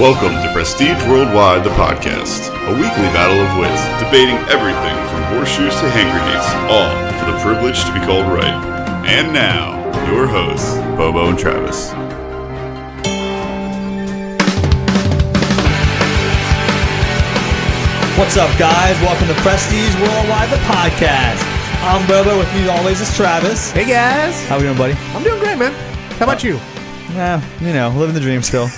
Welcome to Prestige Worldwide, the podcast, a weekly battle of wits, debating everything from horseshoes to hand grenades, all for the privilege to be called right. And now, your hosts, Bobo and Travis. What's up, guys? Welcome to Prestige Worldwide, the podcast. I'm Bobo. With me always is Travis. Hey, guys. How we doing, buddy? I'm doing great, man. How about you? Living the dream still.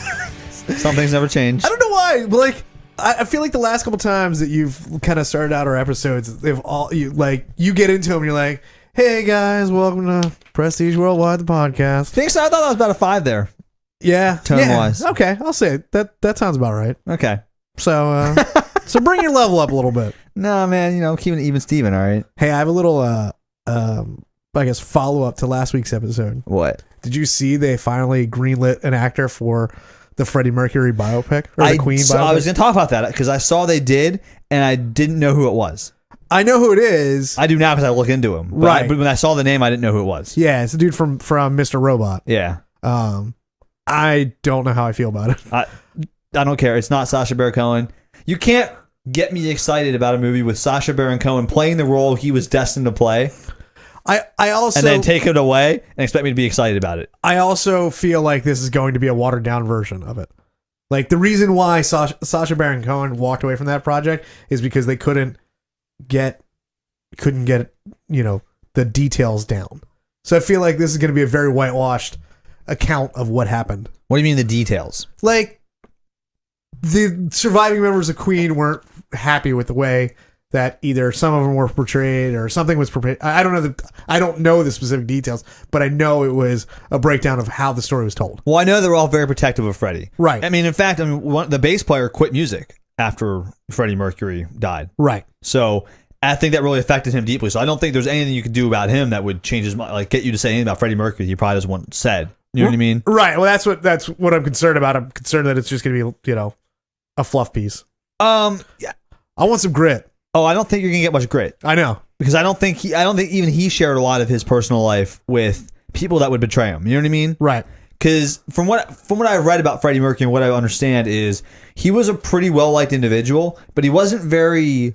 Some things never change. I don't know why, but I feel like the last couple times that you've kind of started out our episodes, they've all you get into them and you're like, "Hey guys, welcome to Prestige Worldwide, the podcast." Think so? I thought that was about a 5 there. Yeah, tone-wise. Okay, I'll say it. That sounds about right. Okay. So, so bring your level up a little bit. No, man. Keeping it even Steven, all right? Hey, I have a little, I guess, follow up to last week's episode. What? Did you see they finally greenlit an actor for the Freddie Mercury biopic or the Queen biopic? I was going to talk about that because I saw they did, and I didn't know who it was. I know who it is. I do now because I look into him. But right. But when I saw the name, I didn't know who it was. Yeah, it's a dude from Mr. Robot. Yeah. I don't know how I feel about it. I don't care. It's not Sacha Baron Cohen. You can't get me excited about a movie with Sacha Baron Cohen playing the role he was destined to play. I also and then take it away and expect me to be excited about it. I also feel like this is going to be a watered down version of it. Like the reason why Sacha Baron Cohen walked away from that project is because they couldn't get the details down. So I feel like this is going to be a very whitewashed account of what happened. What do you mean the details? Like the surviving members of Queen weren't happy with the way that either some of them were portrayed or something was portrayed. I don't know the specific details, but I know it was a breakdown of how the story was told. Well, I know they're all very protective of Freddie. Right. I mean, in fact, the bass player quit music after Freddie Mercury died. Right. So I think that really affected him deeply. So I don't think there's anything you could do about him that would change his mind, like get you to say anything about Freddie Mercury he probably doesn't want said. You know what I mean? Right. Well, that's what I'm concerned about. I'm concerned that it's just going to be, a fluff piece. Yeah. I want some grit. Oh, I don't think you're gonna get much grit. I know, because I don't think even he shared a lot of his personal life with people that would betray him. You know what I mean? Right. Because from what I've read about Freddie Mercury and what I understand is he was a pretty well liked individual, but he wasn't very,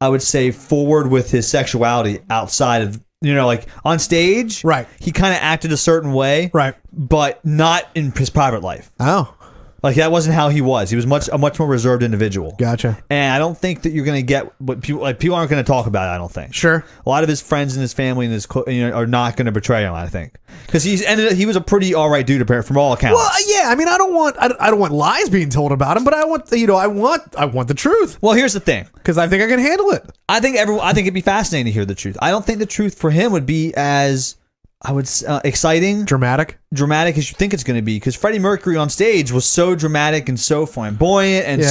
I would say, forward with his sexuality outside of like on stage. Right. He kind of acted a certain way. Right. But not in his private life. Oh. Like that wasn't how he was. He was a much more reserved individual. Gotcha. And I don't think that you're going to get what people aren't going to talk about it, I don't think. Sure. A lot of his friends and his family and his are not going to betray him, I think. Because he was a pretty all right dude from all accounts. Well, yeah, I mean, I don't want lies being told about him, but I want the truth. Well, here's the thing. Cuz I think I can handle it. I think it'd be fascinating to hear the truth. I don't think the truth for him would be as exciting, dramatic as you think it's going to be, because Freddie Mercury on stage was so dramatic and so flamboyant and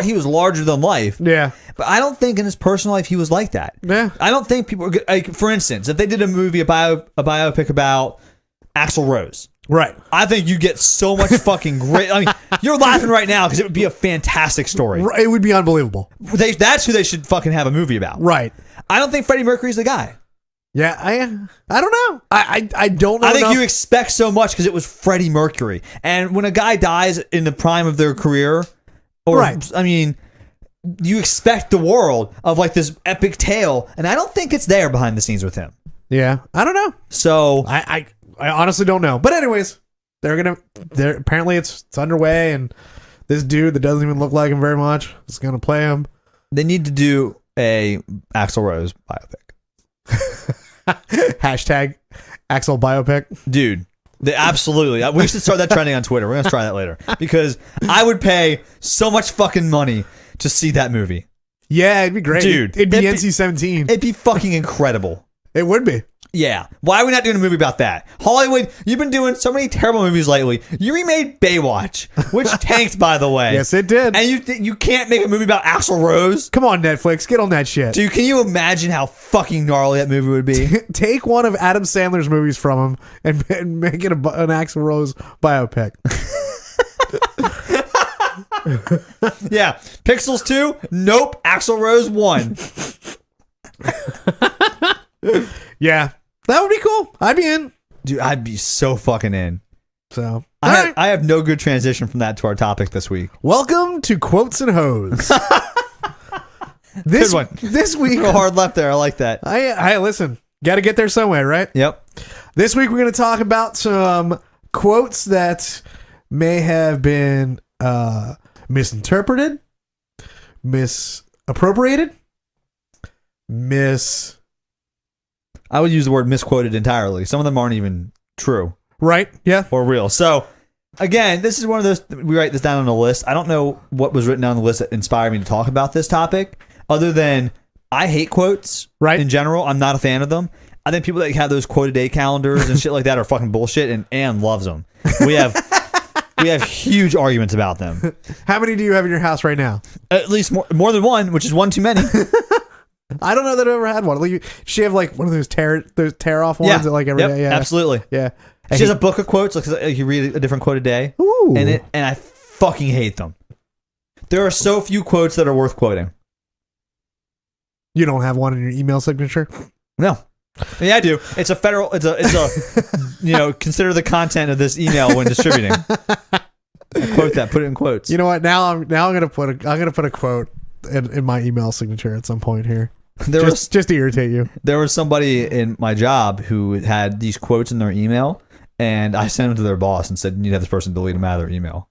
he was larger than life. Yeah, but I don't think in his personal life he was like that. Yeah, I don't think people like, for instance, if they did a biopic about Axl Rose, right? I think you get so much fucking great. I mean, you're laughing right now because it would be a fantastic story. It would be unbelievable. That's who they should fucking have a movie about. Right. I don't think Freddie Mercury's the guy. Yeah, I don't know. I don't know. I think you expect so much because it was Freddie Mercury. And when a guy dies in the prime of their career, right. I mean, you expect the world of like this epic tale, and I don't think it's there behind the scenes with him. Yeah, I don't know. So I honestly don't know. But anyways, apparently it's underway, and this dude that doesn't even look like him very much is gonna play him. They need to do a Axl Rose biopic. Hashtag Axl biopic. Dude, absolutely. We should start that trending on Twitter. We're going to try that later. Because I would pay so much fucking money to see that movie. Yeah, it'd be great. Dude. It'd be NC-17. It'd be fucking incredible. It would be. Yeah. Why are we not doing a movie about that? Hollywood, you've been doing so many terrible movies lately. You remade Baywatch, which tanked, by the way. Yes, it did. And you can't make a movie about Axl Rose? Come on, Netflix. Get on that shit. Dude, can you imagine how fucking gnarly that movie would be? Take one of Adam Sandler's movies from him and make it an Axl Rose biopic. Yeah. Pixels 2? Nope. Axl Rose 1. Yeah. That would be cool. I'd be in. Dude, I'd be so fucking in. So I have no good transition from that to our topic this week. welcome to Quotes and Hoes. Good one. This week, A hard left there. I like that. I listen. Got to get there somewhere, right? Yep. This week we're going to talk about some quotes that may have been misinterpreted, misappropriated, I would use the word misquoted entirely. Some of them aren't even true. Right? Yeah. Or real. So, again, this is one of those, we write this down on a list. I don't know what was written down on the list that inspired me to talk about this topic, other than I hate quotes in general. I'm not a fan of them. I think people that have those quote a day calendars and shit like that are fucking bullshit, and Ann loves them. We have huge arguments about them. How many do you have in your house right now? At least more than one, which is one too many. I don't know that I've ever had one. Like, she have like one of those tear off ones that like every day. Yeah, absolutely. Yeah. She has a book of quotes. Like you read a different quote a day. Ooh. And I fucking hate them. There are so few quotes that are worth quoting. You don't have one in your email signature? No. Yeah, I do. It's a consider the content of this email when distributing. I quote that. Put it in quotes. You know what? Now I'm gonna put a quote in my email signature at some point here. Just to irritate you. There was somebody in my job who had these quotes in their email, and I sent them to their boss and said, "You need to have this person delete them out of their email."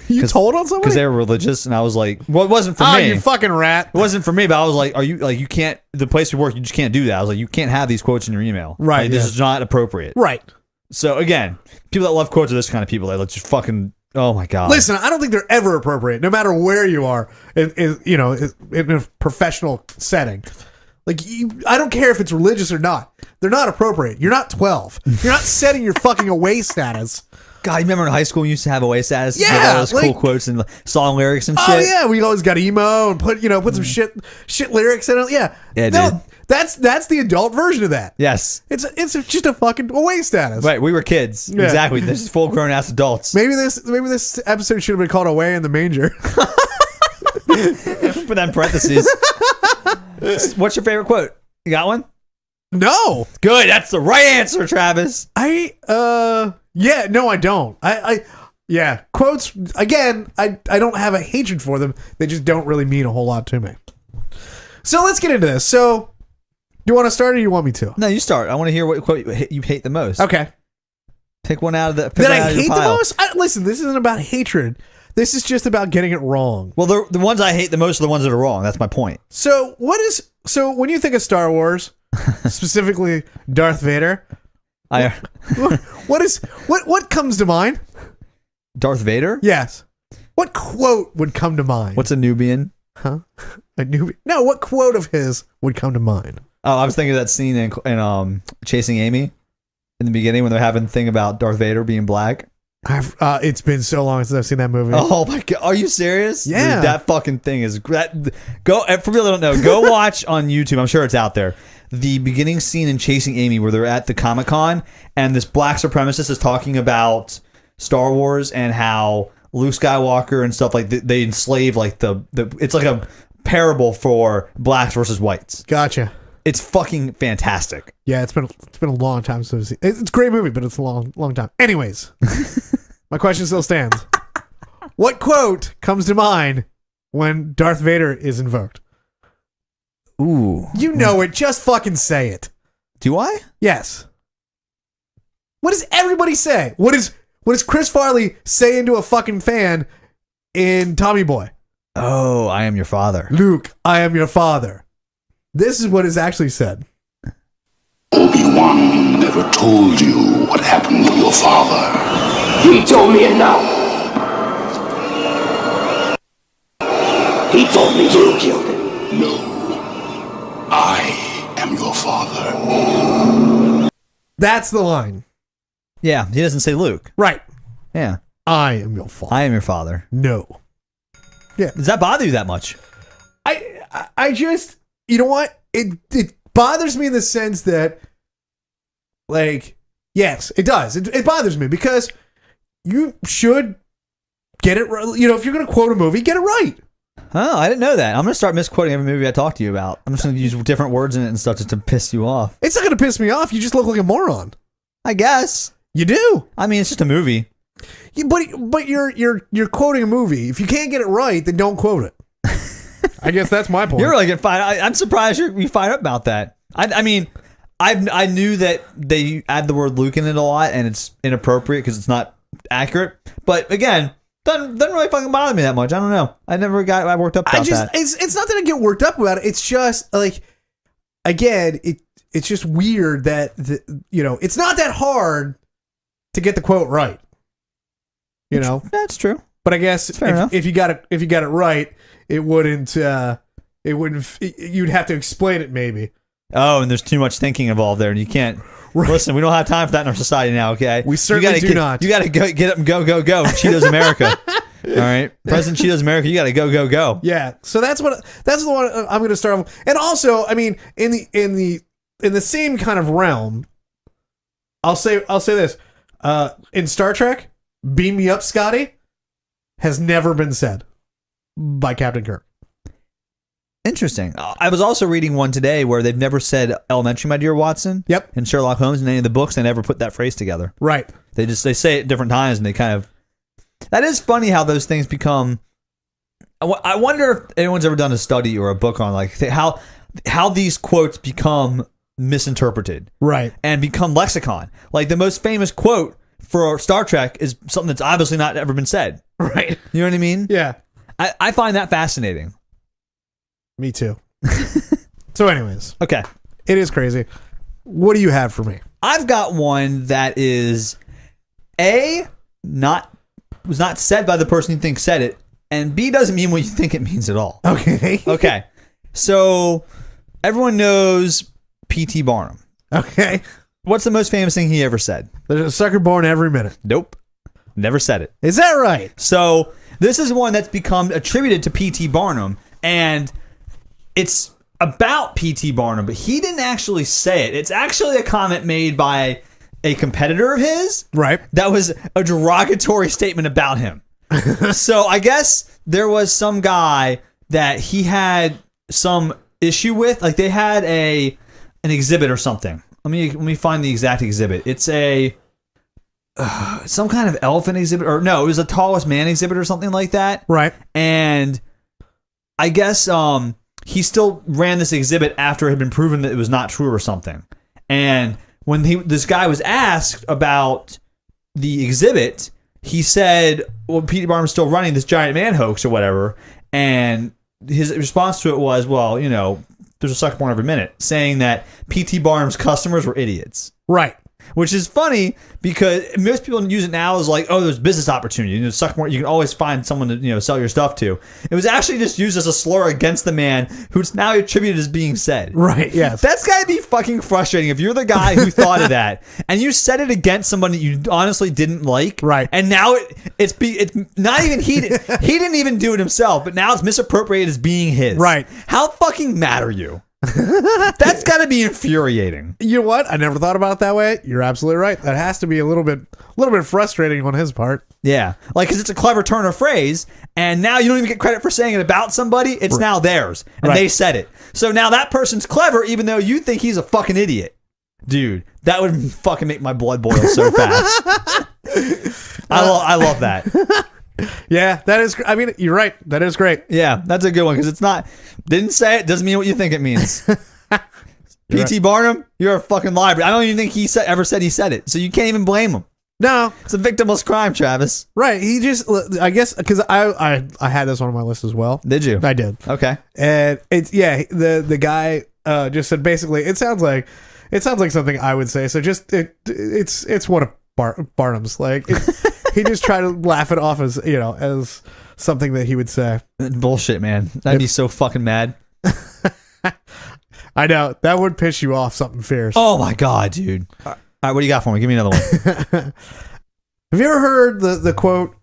You told on somebody? Because they were religious, and I was like, "Well, it wasn't for me." Oh, you fucking rat! It wasn't for me, but I was like, "Are you like you can't? The place we work, you just can't do that." I was like, "You can't have these quotes in your email. Right? Like, this is not appropriate." Right. So again, people that love quotes are this kind of people. They just fucking. Oh my god! Listen, I don't think they're ever appropriate, no matter where you are. In a professional setting. Like, I don't care if it's religious or not. They're not appropriate. You're not 12. You're not setting your fucking away status. God, you remember in high school we used to have away status? Yeah, with all those cool quotes and song lyrics and shit. Oh yeah, we always got emo and put some shit lyrics in it. Yeah, dude. That's the adult version of that. Yes, it's just a fucking away status. Right, we were kids. Yeah. Exactly. This is full grown ass adults. Maybe this episode should have been called "Away in the Manger." Put that in parentheses. What's your favorite quote? You got one? No. Good. That's the right answer, Travis. Yeah, no, I don't. Yeah, quotes, again, I don't have a hatred for them. They just don't really mean a whole lot to me. So let's get into this. So, do you want to start or do you want me to? No, you start. I want to hear what quote you hate the most. Okay. Pick one out of the. That I hate the most? Listen, this isn't about hatred. This is just about getting it wrong. Well, the ones I hate the most are the ones that are wrong. That's my point. So when you think of Star Wars, specifically Darth Vader, what comes to mind? Darth Vader? Yes. What quote would come to mind? What's a Nubian? Huh? A Nubian? No, what quote of his would come to mind? Oh, I was thinking of that scene in Chasing Amy in the beginning when they're having the thing about Darth Vader being black. It's been so long since I've seen that movie. Oh my god, are you serious? Yeah, dude, that fucking thing is great. Go for people that don't know, go watch on YouTube. I'm sure it's out there. The beginning scene in Chasing Amy where they're at the Comic-Con and this black supremacist is talking about Star Wars and how Luke Skywalker and stuff like they enslave like the it's like a parable for blacks versus whites. Gotcha. It's fucking fantastic. Yeah, it's been a long time since I've seen it. It's a great movie, but it's a long time. Anyways, my question still stands. What quote comes to mind when Darth Vader is invoked? Ooh. You know it. Just fucking say it. Do I? Yes. What does everybody say? What does Chris Farley say into a fucking fan in Tommy Boy? Oh, I am your father. Luke, I am your father. This is what is actually said. Obi-Wan never told you what happened to your father. He told me enough. He told me you killed him. No. I am your father. That's the line. Yeah, he doesn't say Luke. Right. Yeah. I am your father. I am your father. No. Yeah. Does that bother you that much? I just, you know what? It bothers me in the sense that, like, yes, it does. It bothers me because you should get it right. You know, if you're going to quote a movie, get it right. Oh, I didn't know that. I'm going to start misquoting every movie I talk to you about. I'm just going to use different words in it and stuff just to piss you off. It's not going to piss me off. You just look like a moron. I guess. You do. I mean, it's just a movie. But you're quoting a movie. If you can't get it right, then don't quote it. I guess that's my point. You're really getting fired. I'm surprised you fired up about that. I mean, I knew that they add the word Luke in it a lot, and it's inappropriate because it's not accurate. But again, doesn't really fucking bother me that much. I don't know. I worked up about that. It's not that I get worked up about it. It's just like, again, it's just weird that it's not that hard to get the quote right. That's true. But I guess if you got it right, it wouldn't. You'd have to explain it maybe. Oh, and there's too much thinking involved there, and you can't. Right. Listen, we don't have time for that in our society now. Okay, we certainly do not. You got to get up and go. Cheetos America. All right, President Cheetos America. You got to go. Yeah. So that's the one I'm going to start with. And also, I mean, in the same kind of realm, I'll say this. In Star Trek, "Beam me up, Scotty," has never been said by Captain Kirk. Interesting. I was also reading one today where they've never said "elementary, my dear Watson." Yep. In Sherlock Holmes, in any of the books, they never put that phrase together. Right. They say it at different times, and they kind of. That is funny how those things become. I wonder if anyone's ever done a study or a book on like how these quotes become misinterpreted, right, and become lexicon. Like the most famous quote for Star Trek is something that's obviously not ever been said. Right. You know what I mean? Yeah. I find that fascinating. Me too. So anyways. Okay. It is crazy. What do you have for me? I've got one that is was not said by the person you think said it, and B doesn't mean what you think it means at all. Okay. Okay. So everyone knows P.T. Barnum. Okay. What's the most famous thing he ever said? There's a sucker born every minute. Nope. Never said it. Is that right? So this is one that's become attributed to P.T. Barnum, and it's about P.T. Barnum, but he didn't actually say it. It's actually a comment made by a competitor of his. Right. That was a derogatory statement about him. So I guess there was some guy that he had some issue with. Like they had an exhibit or something. Let me find the exact exhibit. It's a some kind of elephant exhibit, or no, it was a tallest man exhibit or something like that. Right. And I guess he still ran this exhibit after it had been proven that it was not true or something. And when this guy was asked about the exhibit, he said, well, P.T. Barnum's still running this giant man hoax or whatever. And his response to it was, well, there's a sucker born every minute, saying that P.T. Barnum's customers were idiots. Right. Which is funny because most people use it now as like, oh, there's business opportunity. You can always find someone to sell your stuff to. It was actually just used as a slur against the man who's now attributed as being said. Right. Yes. That's got to be fucking frustrating if you're the guy who thought of that and you said it against someone that you honestly didn't like. Right. And now it's not even he didn't even do it himself, but now it's misappropriated as being his. Right. How fucking mad are you? That's got to be infuriating. You know what? I never thought about it that way. You're absolutely right. That has to be a little bit frustrating on his part. Yeah, like because it's a clever turn of phrase, and now you don't even get credit for saying it about somebody. It's now theirs, and they said it. So now that person's clever, even though you think he's a fucking idiot. Dude, that would fucking make my blood boil so fast. I love that. Yeah, that is. I mean, you're right. That is great. Yeah, that's a good one because it's not. Didn't say it doesn't mean what you think it means. P.T. Right. Barnum, you're a fucking liar. I don't even think he ever said he said it, so you can't even blame him. No, it's a victimless crime, Travis. Right. He just, I guess, because I had this on my list as well. Did you? I did. Okay. And it's the guy just said basically it sounds like something I would say. So just it's one of Barnum's like. He just tried to laugh it off as as something that he would say. Bullshit, man. I'd be so fucking mad. I know that would piss you off. Something fierce. Oh my god, dude. All right, what do you got for me? Give me another one. Have you ever heard the quote?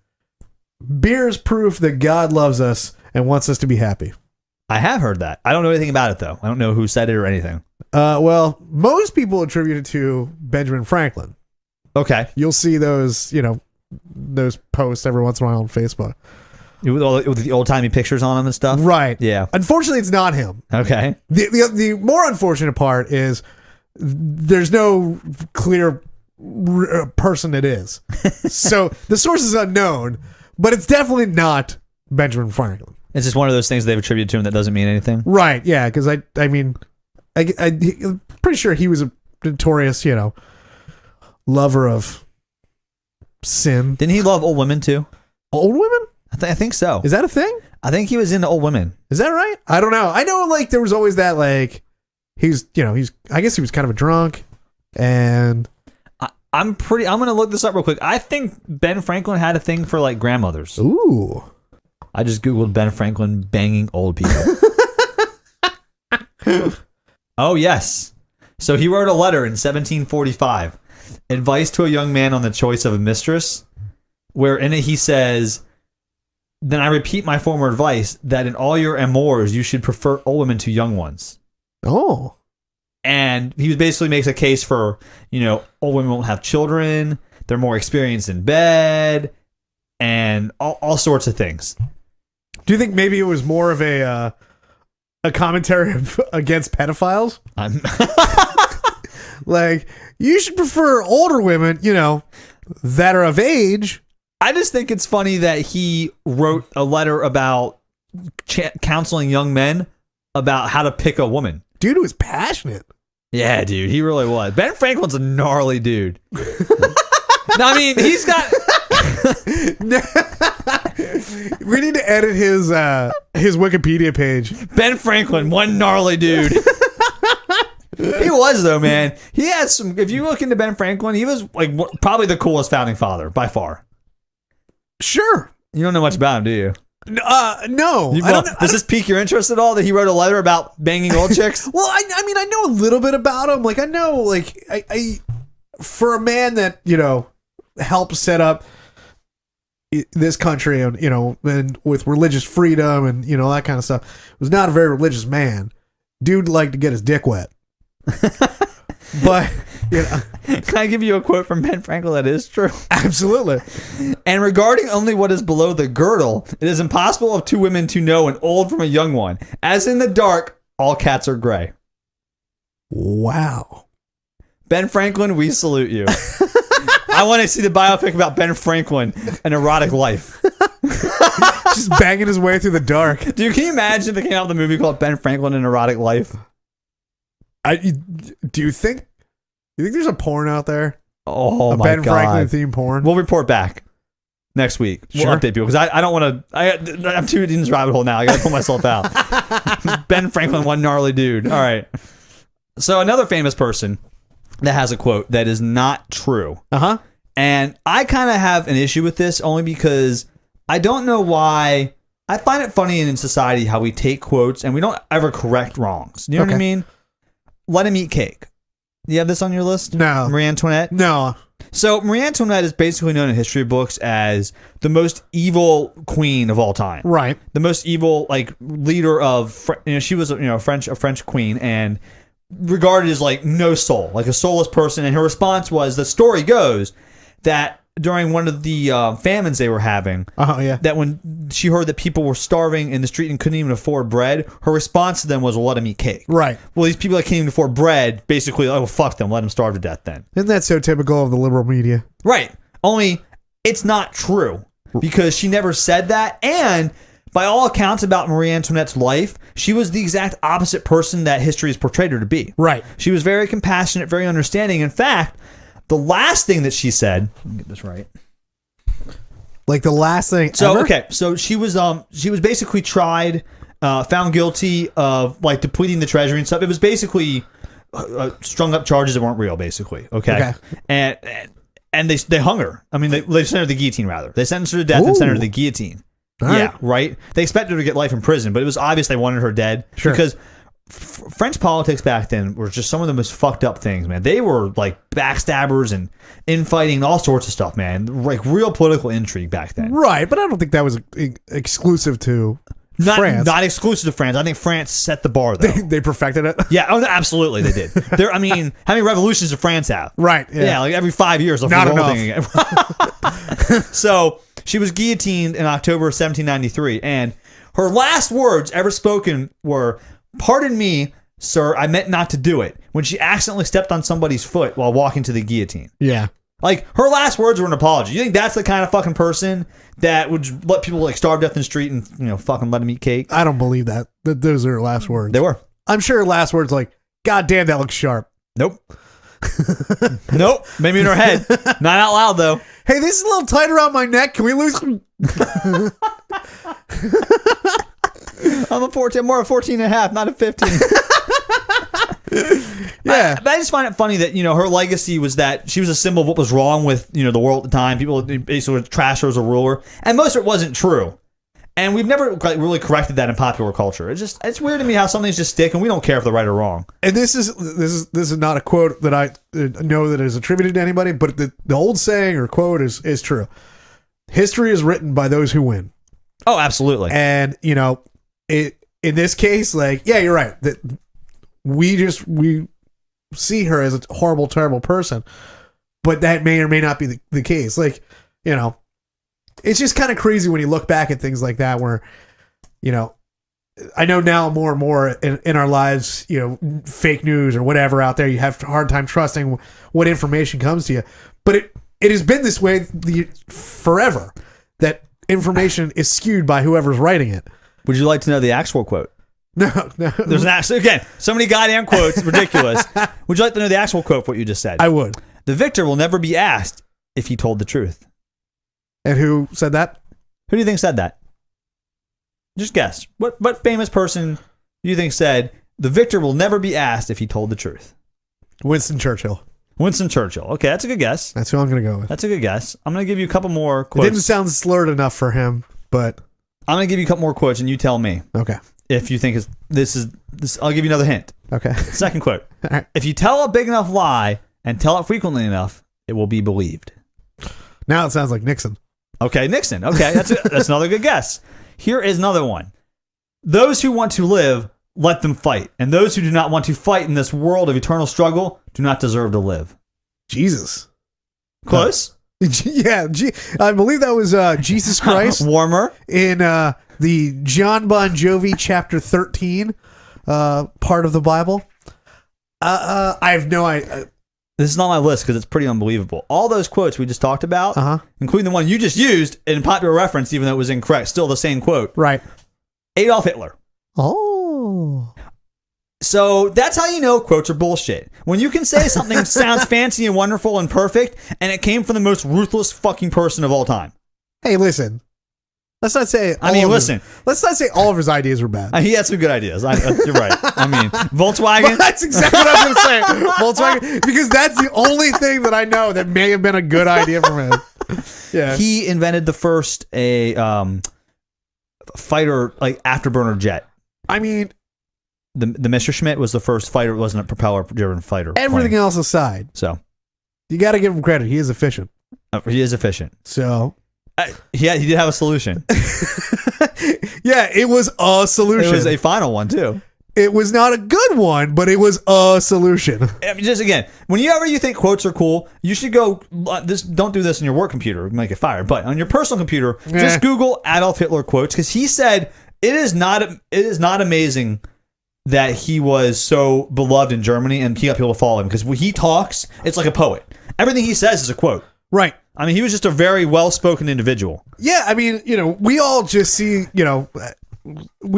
Beer's proof that God loves us and wants us to be happy. I have heard that. I don't know anything about it though. I don't know who said it or anything. Well, most people attribute it to Benjamin Franklin. Okay. You'll see those those posts every once in a while on Facebook with the old-timey pictures on them and stuff. Right. Yeah. Unfortunately, it's not him. Okay. The more unfortunate part is there's no clear person it is. So the source is unknown, but it's definitely not Benjamin Franklin. It's just one of those things they've attributed to him that doesn't mean anything. Right, yeah, because I'm pretty sure he was a notorious, lover of sin. Didn't he love old women too? Old women? I think so. Is that a thing? I think he was into old women. Is that right? I don't know. I know, like, there was always that, like, I guess he was kind of a drunk, and... I'm going to look this up real quick. I think Ben Franklin had a thing for, like, grandmothers. Ooh. I just Googled Ben Franklin banging old people. Oh, yes. So he wrote a letter in 1745, advice to a young man on the choice of a mistress, where in it he says, "Then I repeat my former advice that in all your amours you should prefer old women to young ones." Oh. And he basically makes a case for, old women won't have children, they're more experienced in bed, and all sorts of things. Do you think maybe it was more of a commentary against pedophiles? Like, you should prefer older women, that are of age. I just think it's funny that he wrote a letter about counseling young men about how to pick a woman. Dude was passionate. Yeah, dude, he really was. Ben Franklin's a gnarly dude. No, I mean, he's got... We need to edit his Wikipedia page. Ben Franklin, one gnarly dude. He was, though, man. He had some... If you look into Ben Franklin, he was like probably the coolest founding father, by far. Sure. You don't know much about him, do you? No. Does this pique your interest at all that he wrote a letter about banging old chicks? Well, I mean, I know a little bit about him. Like, I know, like, I for a man that, helped set up this country and, and with religious freedom and, that kind of stuff, was not a very religious man. Dude liked to get his dick wet. But, Can I give you a quote from Ben Franklin that is true? Absolutely. "And regarding only what is below the girdle, it is impossible of two women to know an old from a young one. As in the dark, all cats are gray." Wow. Ben Franklin, we salute you. I want to see the biopic about Ben Franklin, An Erotic Life. Just banging his way through the dark. Dude, can you imagine if they came out with a movie called Ben Franklin, An Erotic Life? Do you think there's a porn out there? Oh, a my Ben God. Franklin themed porn? We'll report back next week. We'll Sure. update people because I don't want to. I'm too in this rabbit hole now. I got to pull myself out. Ben Franklin, one gnarly dude. All right. So another famous person that has a quote that is not true. Uh-huh. And I kind of have an issue with this only because I don't know why. I find it funny in society how we take quotes and we don't ever correct wrongs. You know what I mean? Let him eat cake. You have this on your list? No. Marie Antoinette? No. So Marie Antoinette is basically known in history books as the most evil queen of all time. Right. The most evil leader of she was a French queen and regarded as like no soul, like a soulless person. And her response was, the story goes that during one of the famines they were having, that when she heard that people were starving in the street and couldn't even afford bread, her response to them was, well, let them eat cake. Right. Well, these people that can't even afford bread, basically, oh, fuck them, let them starve to death then. Isn't that so typical of the liberal media? Right. Only it's not true because she never said that. And by all accounts about Marie Antoinette's life, she was the exact opposite person that history has portrayed her to be. Right. She was very compassionate, very understanding. In fact, the last thing that she said, let me get this right. Like the last thing So, ever? okay. So she was basically tried, found guilty of like depleting the treasury and stuff. It was basically strung up charges that weren't real, basically. Okay. And they hung her. I mean, they sent her to the guillotine, rather. They sentenced her to death and sent her to the guillotine. All yeah, right. They expected her to get life in prison, but it was obvious they wanted her dead. Sure. Because French politics back then were just some of the most fucked up things, man. They were like backstabbers and infighting and all sorts of stuff, man. Like real political intrigue back then. Right, but I don't think that was exclusive to France. Not exclusive to France. I think France set the bar, though. They perfected it? Yeah, oh, absolutely they did. I mean, how many revolutions did France have? Right. Yeah, like every 5 years. Not the whole enough. thing again. So she was guillotined in October of 1793, and her last words ever spoken were, "Pardon me, sir, I meant not to do it," when she accidentally stepped on somebody's foot while walking to the guillotine. Yeah. Like, her last words were an apology. You think that's the kind of fucking person that would let people like starve to death in the street and, fucking let them eat cake? I don't believe that. Those are her last words. They were. I'm sure her last words like, "God damn, that looks sharp." Nope. Nope. Maybe in her head. Not out loud, though. Hey, this is a little tight around my neck. Can we lose? I'm a 14, more a 14 and a half, not a 15. Yeah. But I just find it funny that, her legacy was that she was a symbol of what was wrong with, the world at the time. People basically trash her as a ruler. And most of it wasn't true. And we've never really corrected that in popular culture. It's weird to me how some things just stick and we don't care if they're right or wrong. And this is not a quote that I know that is attributed to anybody, but the old saying or quote is true. History is written by those who win. Oh, absolutely. And, in this case, like, yeah, you're right. That we see her as a horrible, terrible person, but that may or may not be the case. Like, it's just kind of crazy when you look back at things like that where, I know now more and more in our lives, fake news or whatever out there, you have a hard time trusting what information comes to you. But it has been this way forever, that information is skewed by whoever's writing it. Would you like to know the actual quote? No. There's an actual, again, so many goddamn quotes, ridiculous. Would you like to know the actual quote for what you just said? I would. The victor will never be asked if he told the truth. And who said that? Who do you think said that? Just guess. What famous person do you think said, the victor will never be asked if he told the truth? Winston Churchill. Winston Churchill. Okay, that's a good guess. That's who I'm going to go with. That's a good guess. I'm going to give you a couple more quotes. It didn't sound slurred enough for him, but... I'm going to give you a couple more quotes and you tell me. Okay. If you think this is, I'll give you another hint. Okay. Second quote. All right. If you tell a big enough lie and tell it frequently enough, it will be believed. Now it sounds like Nixon. Okay, Nixon. Okay, that's another good guess. Here is another one. Those who want to live, let them fight. And those who do not want to fight in this world of eternal struggle do not deserve to live. Jesus. Close? Yeah, I believe that was Jesus Christ. Warmer. In the John Bon Jovi chapter 13 part of the Bible. I have no idea. This is not my list because it's pretty unbelievable. All those quotes we just talked about, including the one you just used in popular reference, even though it was incorrect, still the same quote. Right. Adolf Hitler. Oh. So that's how you know quotes are bullshit. When you can say something sounds fancy and wonderful and perfect, and it came from the most ruthless fucking person of all time. Hey, listen. Let's not say. Let's not say all of his ideas were bad. He had some good ideas. You're right. I mean, Volkswagen. That's exactly what I was going to say. Volkswagen, because that's the only thing that I know that may have been a good idea from him. Yeah. He invented the first fighter like afterburner jet. I mean, the Messerschmitt was the first fighter. It wasn't a propeller-driven fighter. Everything else aside, so you got to give him credit. He is efficient. He is efficient. So. He did have a solution. Yeah, it was a solution. It was a final one, too. It was not a good one, but it was a solution. I mean, just again, whenever you think quotes are cool, you should go. Don't do this on your work computer; you might get fired. But on your personal computer, just Google Adolf Hitler quotes because he said it is not amazing that he was so beloved in Germany and he got people to follow him because when he talks, it's like a poet. Everything he says is a quote. Right. I mean, he was just a very well-spoken individual. Yeah, I mean, we all just see, we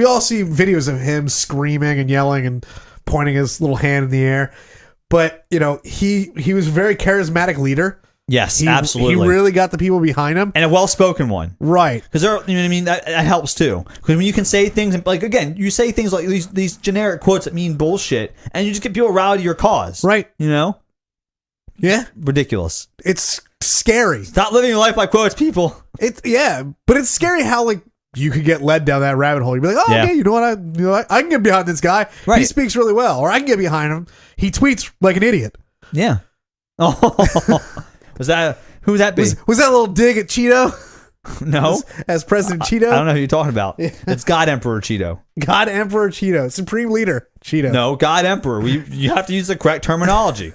all see videos of him screaming and yelling and pointing his little hand in the air. But, he was a very charismatic leader. Yes, absolutely. He really got the people behind him. And a well-spoken one. Right. Because you know what I mean? That helps too. Because when you can say things, like, again, you say things like these generic quotes that mean bullshit, and you just get people riled to your cause. Right. Yeah. Ridiculous. It's scary. Stop living your life by quotes, people. But it's scary how you could get led down that rabbit hole. You'd be like, oh, okay, you know what? I can get behind this guy. Right. He speaks really well, or I can get behind him. He tweets like an idiot. Yeah. Oh, who would that be? Was that a little dig at Cheeto? No. As President Cheeto? I don't know who you're talking about. It's God Emperor Cheeto. God Emperor Cheeto. Supreme Leader Cheeto. No, God Emperor. You have to use the correct terminology.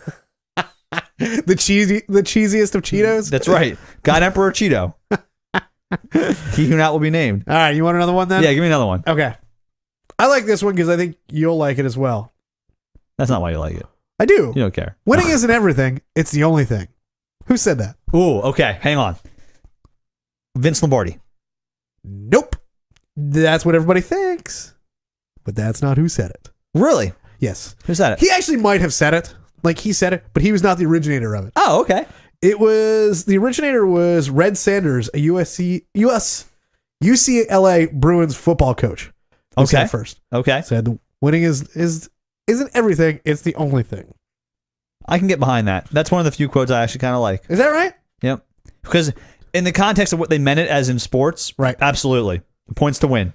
The cheesiest of Cheetos? That's right. God Emperor Cheeto. He who not will be named. All right, you want another one then? Yeah, give me another one. Okay. I like this one because I think you'll like it as well. That's not why you like it. I do. You don't care. Winning isn't everything. It's the only thing. Who said that? Ooh, okay. Hang on. Vince Lombardi. Nope. That's what everybody thinks. But that's not who said it. Really? Yes. Who said it? He actually might have said it. Like, he said it, but he was not the originator of it. Oh, okay. The originator was Red Sanders, a UCLA Bruins football coach. Who said it first. Okay. Said winning isn't everything, it's the only thing. I can get behind that. That's one of the few quotes I actually kind of like. Is that right? Yep. Because in the context of what they meant it as in sports, right? Absolutely. Points to win.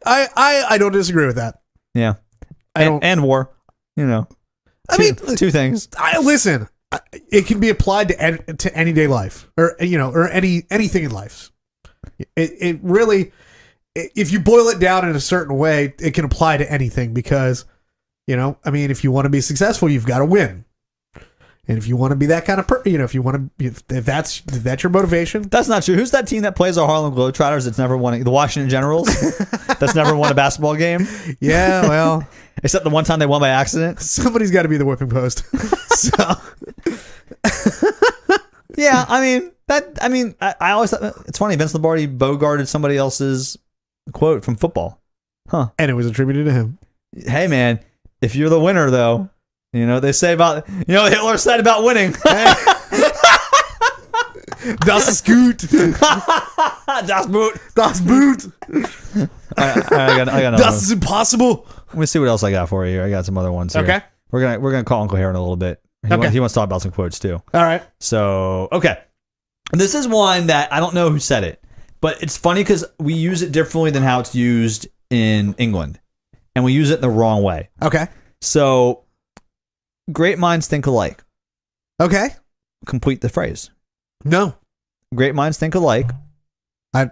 I don't disagree with that. Yeah. And war. You know. Two things. Listen, it can be applied to anyday life, or anything in life. It really, if you boil it down in a certain way, it can apply to anything because, if you want to be successful, you've got to win. And if you want to be that kind of if that's your motivation. That's not true. Who's that team that plays our Harlem Globetrotters that's never won the Washington Generals? That's never won a basketball game? Yeah, well. Except the one time they won by accident. Somebody's got to be the whipping post. So. Yeah, I always thought it's funny. Vince Lombardi bogarted somebody else's quote from football. Huh. And it was attributed to him. Hey, man, if you're the winner, though, they say about, Hitler said about winning. Das ist gut. Das Boot. Das Boot. I got another Das ist impossible. Let me see what else I got for you here. I got some other ones here. Okay. We're gonna call Uncle Hair in a little bit. He wants to talk about some quotes too. All right. So, okay. This is one that I don't know who said it, but it's funny because we use it differently than how it's used in England. And we use it the wrong way. Okay. So, great minds think alike. Okay. Complete the phrase. No. Great minds think alike. I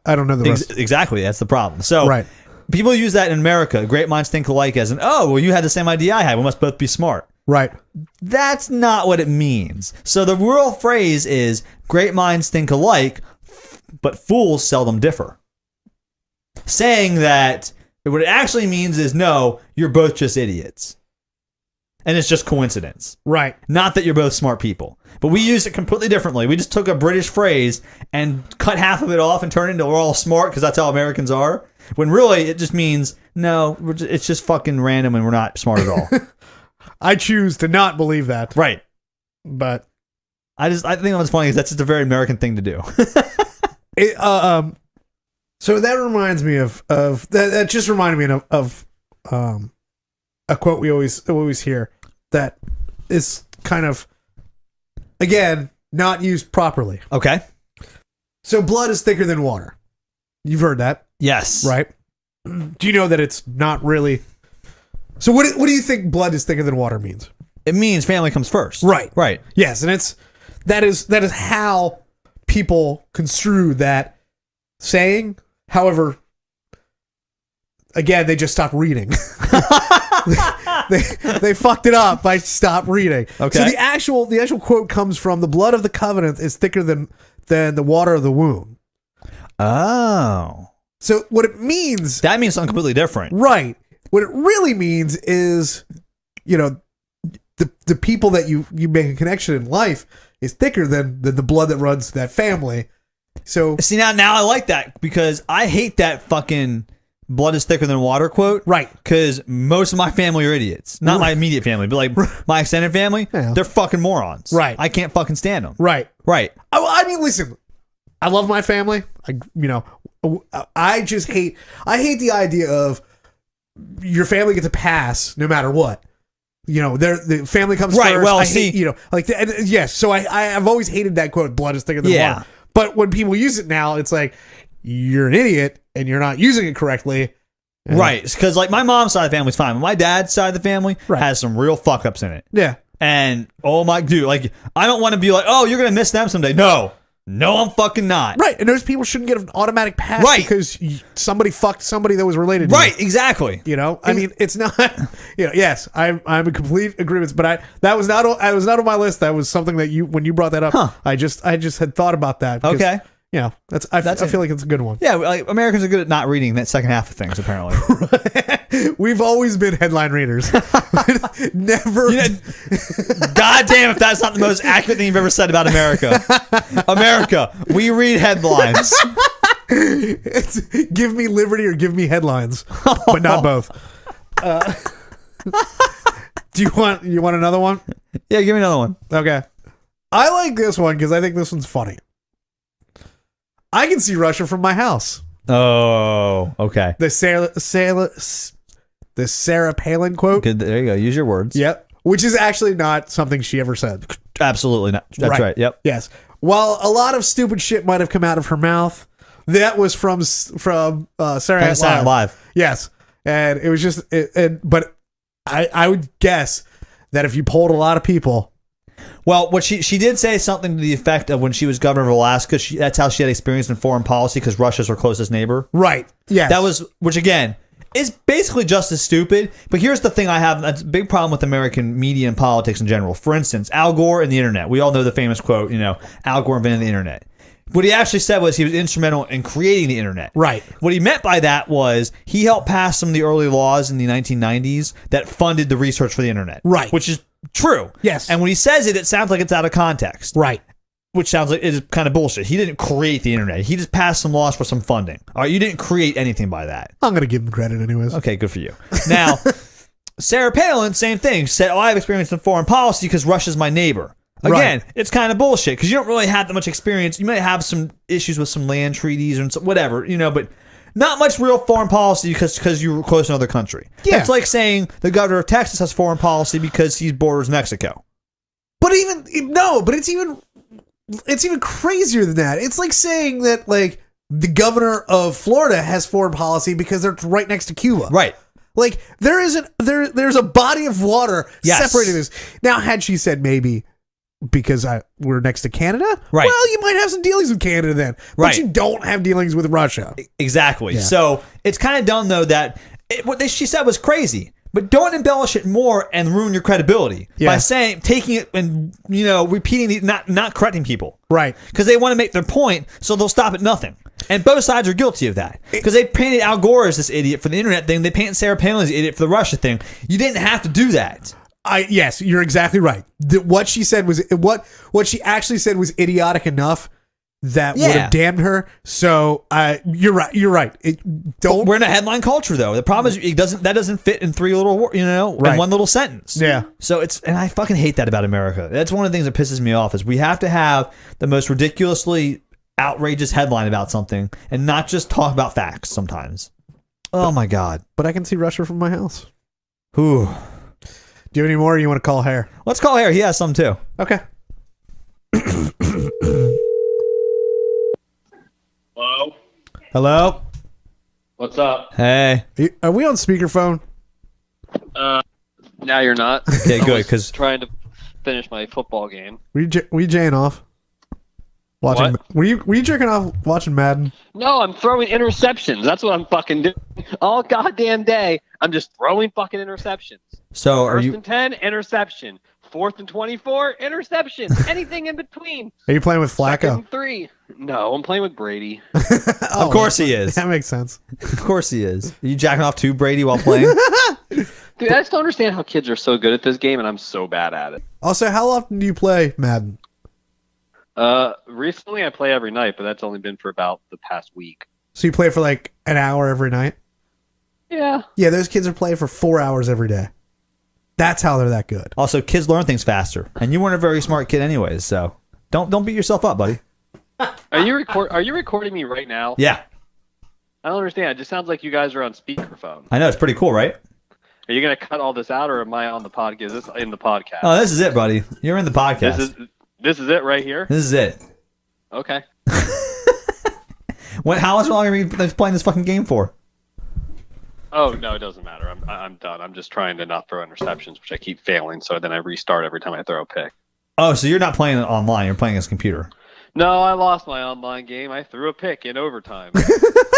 don't know the rest. Exactly. That's the problem. So, right. People use that in America. Great minds think alike as you had the same idea I had. We must both be smart. Right. That's not what it means. So the real phrase is great minds think alike, but fools seldom differ. Saying that what it actually means is no, you're both just idiots. And it's just coincidence. Right. Not that you're both smart people. But we use it completely differently. We just took a British phrase and cut half of it off and turned it into we're all smart because that's how Americans are. When really it just means, no, it's just fucking random and we're not smart at all. I choose to not believe that. Right. But I think what's funny is that's just a very American thing to do. So that reminds me of that just reminded me of a quote we always hear that is kind of, again, not used properly. Okay. So blood is thicker than water. You've heard that. Yes. Right? Do you know that it's not really... So what do you think blood is thicker than water means? It means family comes first. Right. Right. Yes, and that is how people construe that saying. However, again, they just stopped reading. they fucked it up by stop reading. Okay. So the actual quote comes from the blood of the covenant is thicker than the water of the womb. Oh. So what it means... That means something completely different. Right. What it really means is, the people that you make a connection in life is thicker than the blood that runs that family. So see, now I like that because I hate that fucking blood is thicker than water quote. Right. Because most of my family are idiots. Not my immediate family, but like my extended family, they're fucking morons. Right. I can't fucking stand them. Right. Right. I mean, listen, I love my family. I just hate the idea of your family gets a pass no matter what. The family comes right, first. Well, yes. So I've always hated that quote, blood is thicker than water. But when people use it now, it's like, you're an idiot and you're not using it correctly. Right. Because like my mom's side of the family's fine. But my dad's side of the family has some real fuck ups in it. Yeah. And oh my dude, like I don't want to be like, oh, you're gonna miss them someday. No, I'm fucking not. Right. And those people shouldn't get an automatic pass because somebody fucked somebody that was related to right, you. Exactly. I mean, it's not, yes, I'm in complete agreement, but that was not on my list. That was something that when you brought that up, I just had thought about that. Because, okay. I feel like it's a good one. Yeah, like Americans are good at not reading that second half of things, apparently. We've always been headline readers. Never. God damn if that's not the most accurate thing you've ever said about America. America, we read headlines. It's, give me liberty or give me headlines, but not both. Do you want another one? Yeah, give me another one. Okay. I like this one because I think this one's funny. I can see Russia from my house. Oh, okay. The Sarah Palin quote. Good. There you go. Use your words. Yep. Which is actually not something she ever said. Absolutely not. That's right. Yep. Yes. While a lot of stupid shit might have come out of her mouth, that was from Sarah Night Live. Yes. And it was just, but I would guess that if you polled a lot of people. Well, what she did say something to the effect of when she was governor of Alaska, that's how she had experience in foreign policy because Russia's her closest neighbor. Right. Yes. That was, which again, is basically just as stupid. But here's the thing I have, that's a big problem with American media and politics in general. For instance, Al Gore and the internet. We all know the famous quote, Al Gore invented the internet. What he actually said was he was instrumental in creating the internet. Right. What he meant by that was he helped pass some of the early laws in the 1990s that funded the research for the internet. Right. Which is true. Yes. And when he says it, it sounds like it's out of context. Right. Which sounds like it is kind of bullshit. He didn't create the internet. He just passed some laws for some funding. All right, you didn't create anything by that. I'm going to give him credit anyways. Okay, good for you. Now, Sarah Palin, same thing. Said, I have experience in foreign policy because Russia's my neighbor. Again, It's kind of bullshit because you don't really have that much experience. You might have some issues with some land treaties or whatever, but not much real foreign policy because you're close to another country. Yeah. It's like saying the governor of Texas has foreign policy because he borders Mexico. But it's even crazier than that. It's like saying that like the governor of Florida has foreign policy because they're right next to Cuba. Right. Like there's a body of water separating this. Now, had she said maybe because we're next to Canada, right? Well, you might have some dealings with Canada then, but right. You don't have dealings with Russia. Exactly. Yeah. So it's kind of dumb though that what she said was crazy. But don't embellish it more and ruin your credibility by taking it and repeating not correcting people, right? Because they want to make their point, so they'll stop at nothing. And both sides are guilty of that because they painted Al Gore as this idiot for the internet thing. They painted Sarah Palin as the idiot for the Russia thing. You didn't have to do that. Yes, you're exactly right. What she said was what she actually said was idiotic enough that would have damned her. So you're right. You're right. We're in a headline culture though. The problem is that doesn't fit in three little in one little sentence. Yeah. So and I fucking hate that about America. That's one of the things that pisses me off is we have to have the most ridiculously outrageous headline about something and not just talk about facts sometimes. Oh my God. But I can see Russia from my house. Whew. Do you have any more or you want to call Hare? Let's call Hare. He has some too. Okay. Hello? Hello? What's up? Hey. Are we on speakerphone? Now you're not. Okay, good. Because trying to finish my football game. Were you jaying off? Watching? What? Were you jerking off watching Madden? No, I'm throwing interceptions. That's what I'm fucking doing. All goddamn day, I'm just throwing fucking interceptions. So are First you? and 10, interception. 4th and 24, interception. Anything in between. Are you playing with Flacco? 2nd and 3. No, I'm playing with Brady. Of course he is. That makes sense. Of course he is. Are you jacking off to Brady while playing? Dude, I just don't understand how kids are so good at this game and I'm so bad at it. Also, how often do you play Madden? Recently I play every night, but that's only been for about the past week. So you play for like an hour every night? Yeah. Yeah, those kids are playing for 4 hours every day. That's how they're that good. Also, kids learn things faster, and you weren't a very smart kid anyways. So don't beat yourself up, buddy. Are you recording me right now? Yeah, I don't understand. It just sounds like you guys are on speakerphone. I know it's pretty cool, right? Are you gonna cut all this out, or am I on the podcast? Is this in the podcast? Oh, this is it, buddy. You're in the podcast. This is it right here. This is it. Okay. How much longer are you playing this fucking game for? Oh no, it doesn't matter. I'm done. I'm just trying to not throw interceptions, which I keep failing. So then I restart every time I throw a pick. Oh, so you're not playing it online. You're playing against computer. No, I lost my online game. I threw a pick in overtime.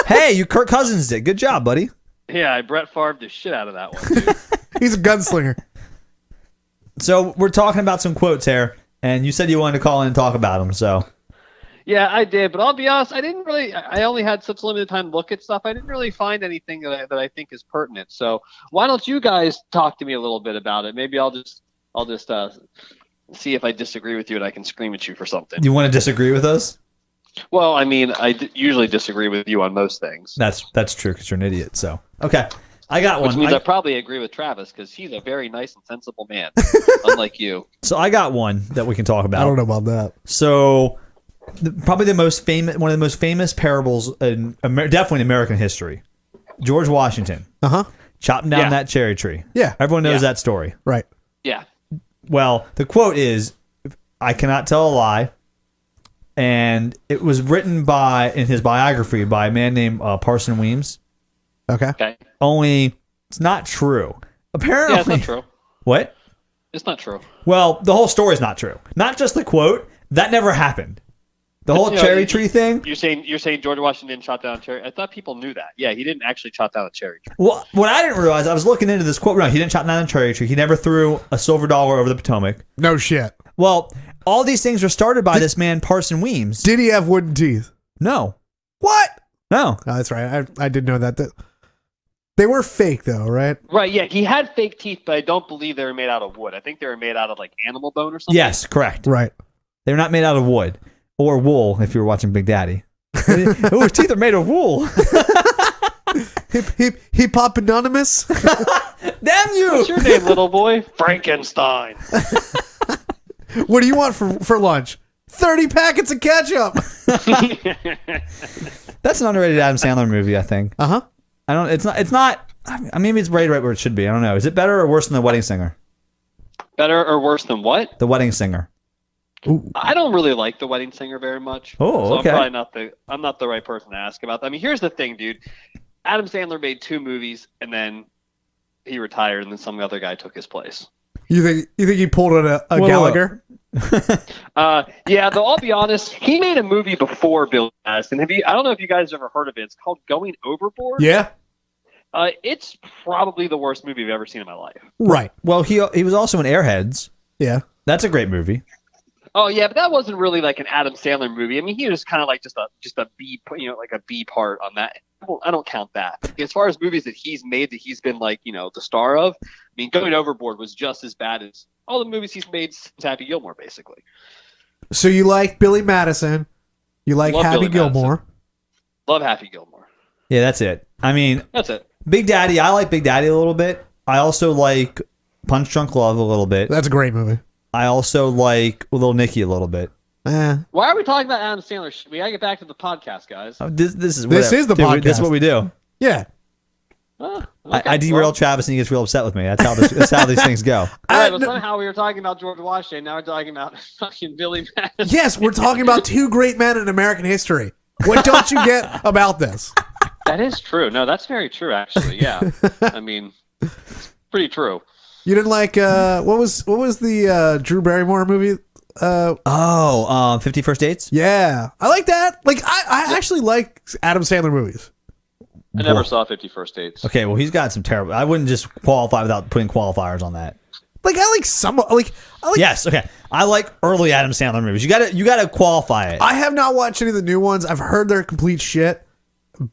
Hey, you Kirk Cousins did. Good job, buddy. Yeah, I Brett Favre the shit out of that one, dude. He's a gunslinger. So we're talking about some quotes here, and you said you wanted to call in and talk about them. So Yeah, I did, but I'll be honest, I didn't really. I only had such limited time to look at stuff. I didn't really find anything that I think is pertinent. So why don't you guys talk to me a little bit about it? Maybe I'll just see if I disagree with you and I can scream at you for something. You want to disagree with us? Well, I mean, usually disagree with you on most things. That's true because you're an idiot. So okay, I got one. Which means I probably agree with Travis because he's a very nice and sensible man, unlike you. So I got one that we can talk about. I don't know about that. So. Probably one of the most famous parables in definitely in American history. George Washington. Chopping down that cherry tree. Yeah. Everyone knows that story. Right. Yeah. Well, the quote is, "I cannot tell a lie," and it was written in his biography by a man named Parson Weems. Okay. Only it's not true. Apparently, yeah, it's not true. What? It's not true. Well, the whole story is not true. Not just the quote. That never happened. The whole cherry tree thing. You're saying George Washington didn't chop down a cherry. I thought people knew that. Yeah, he didn't actually chop down a cherry tree. Well, what I didn't realize, I was looking into this quote. No, he didn't chop down a cherry tree. He never threw a silver dollar over the Potomac. No shit. Well, all these things were started by this man Parson Weems. Did he have wooden teeth? No. What? No. Oh, that's right. I did know that. They were fake though, right? Right. Yeah, he had fake teeth, but I don't believe they were made out of wood. I think they were made out of like animal bone or something. Yes, correct. Right. They were not made out of wood. Or wool, if you were watching Big Daddy. Oh, his teeth are made of wool. Hip hop anonymous. Damn you! What's your name, little boy? Frankenstein. What do you want for lunch? 30 packets of ketchup. That's an underrated Adam Sandler movie, I think. Uh huh. I don't. It's not. Maybe it's right where it should be. I don't know. Is it better or worse than The Wedding Singer? Better or worse than what? The Wedding Singer. Ooh. I don't really like The Wedding Singer very much. Oh, so okay. I'm not the right person to ask about that. I mean, here's the thing, dude. Adam Sandler made 2 movies and then he retired, and then some other guy took his place. You think he pulled a Gallagher? Yeah, though I'll be honest, he made a movie before Billy Madison. I don't know if you guys have ever heard of it. It's called Going Overboard. Yeah. It's probably the worst movie I've ever seen in my life. Right. Well, he was also in Airheads. Yeah. That's a great movie. Oh yeah, but that wasn't really like an Adam Sandler movie. I mean, he was kind of like just a B, like a B part on that. I don't count that. As far as movies that he's made that he's been like, the star of, I mean, Going Overboard was just as bad as all the movies he's made since Happy Gilmore, basically. So you like Billy Madison? You like Love Happy Billy Gilmore? Madison. Love Happy Gilmore. Yeah, that's it. I mean, that's it. Big Daddy. I like Big Daddy a little bit. I also like Punch Drunk Love a little bit. That's a great movie. I also like Little Nicky a little bit. Why are we talking about Adam Sandler? We gotta get back to the podcast, guys. This is the Dude, podcast. This is what we do. Yeah. Okay, I derail Travis and he gets real upset with me. That's how these things go. All right, but somehow we were talking about George Washington. Now we're talking about fucking Billy Madison. Yes, we're talking about 2 great men in American history. What don't you get about this? That is true. No, that's very true, actually. Yeah. I mean, it's pretty true. You didn't like what was the Drew Barrymore movie? 50 First Dates? Yeah. I like that. Like I actually like Adam Sandler movies. I never saw 50 First Dates. Okay, well he's got some terrible. I wouldn't just qualify without putting qualifiers on that. Like I like some like Yes, okay. I like early Adam Sandler movies. You gotta qualify it. I have not watched any of the new ones. I've heard they're complete shit,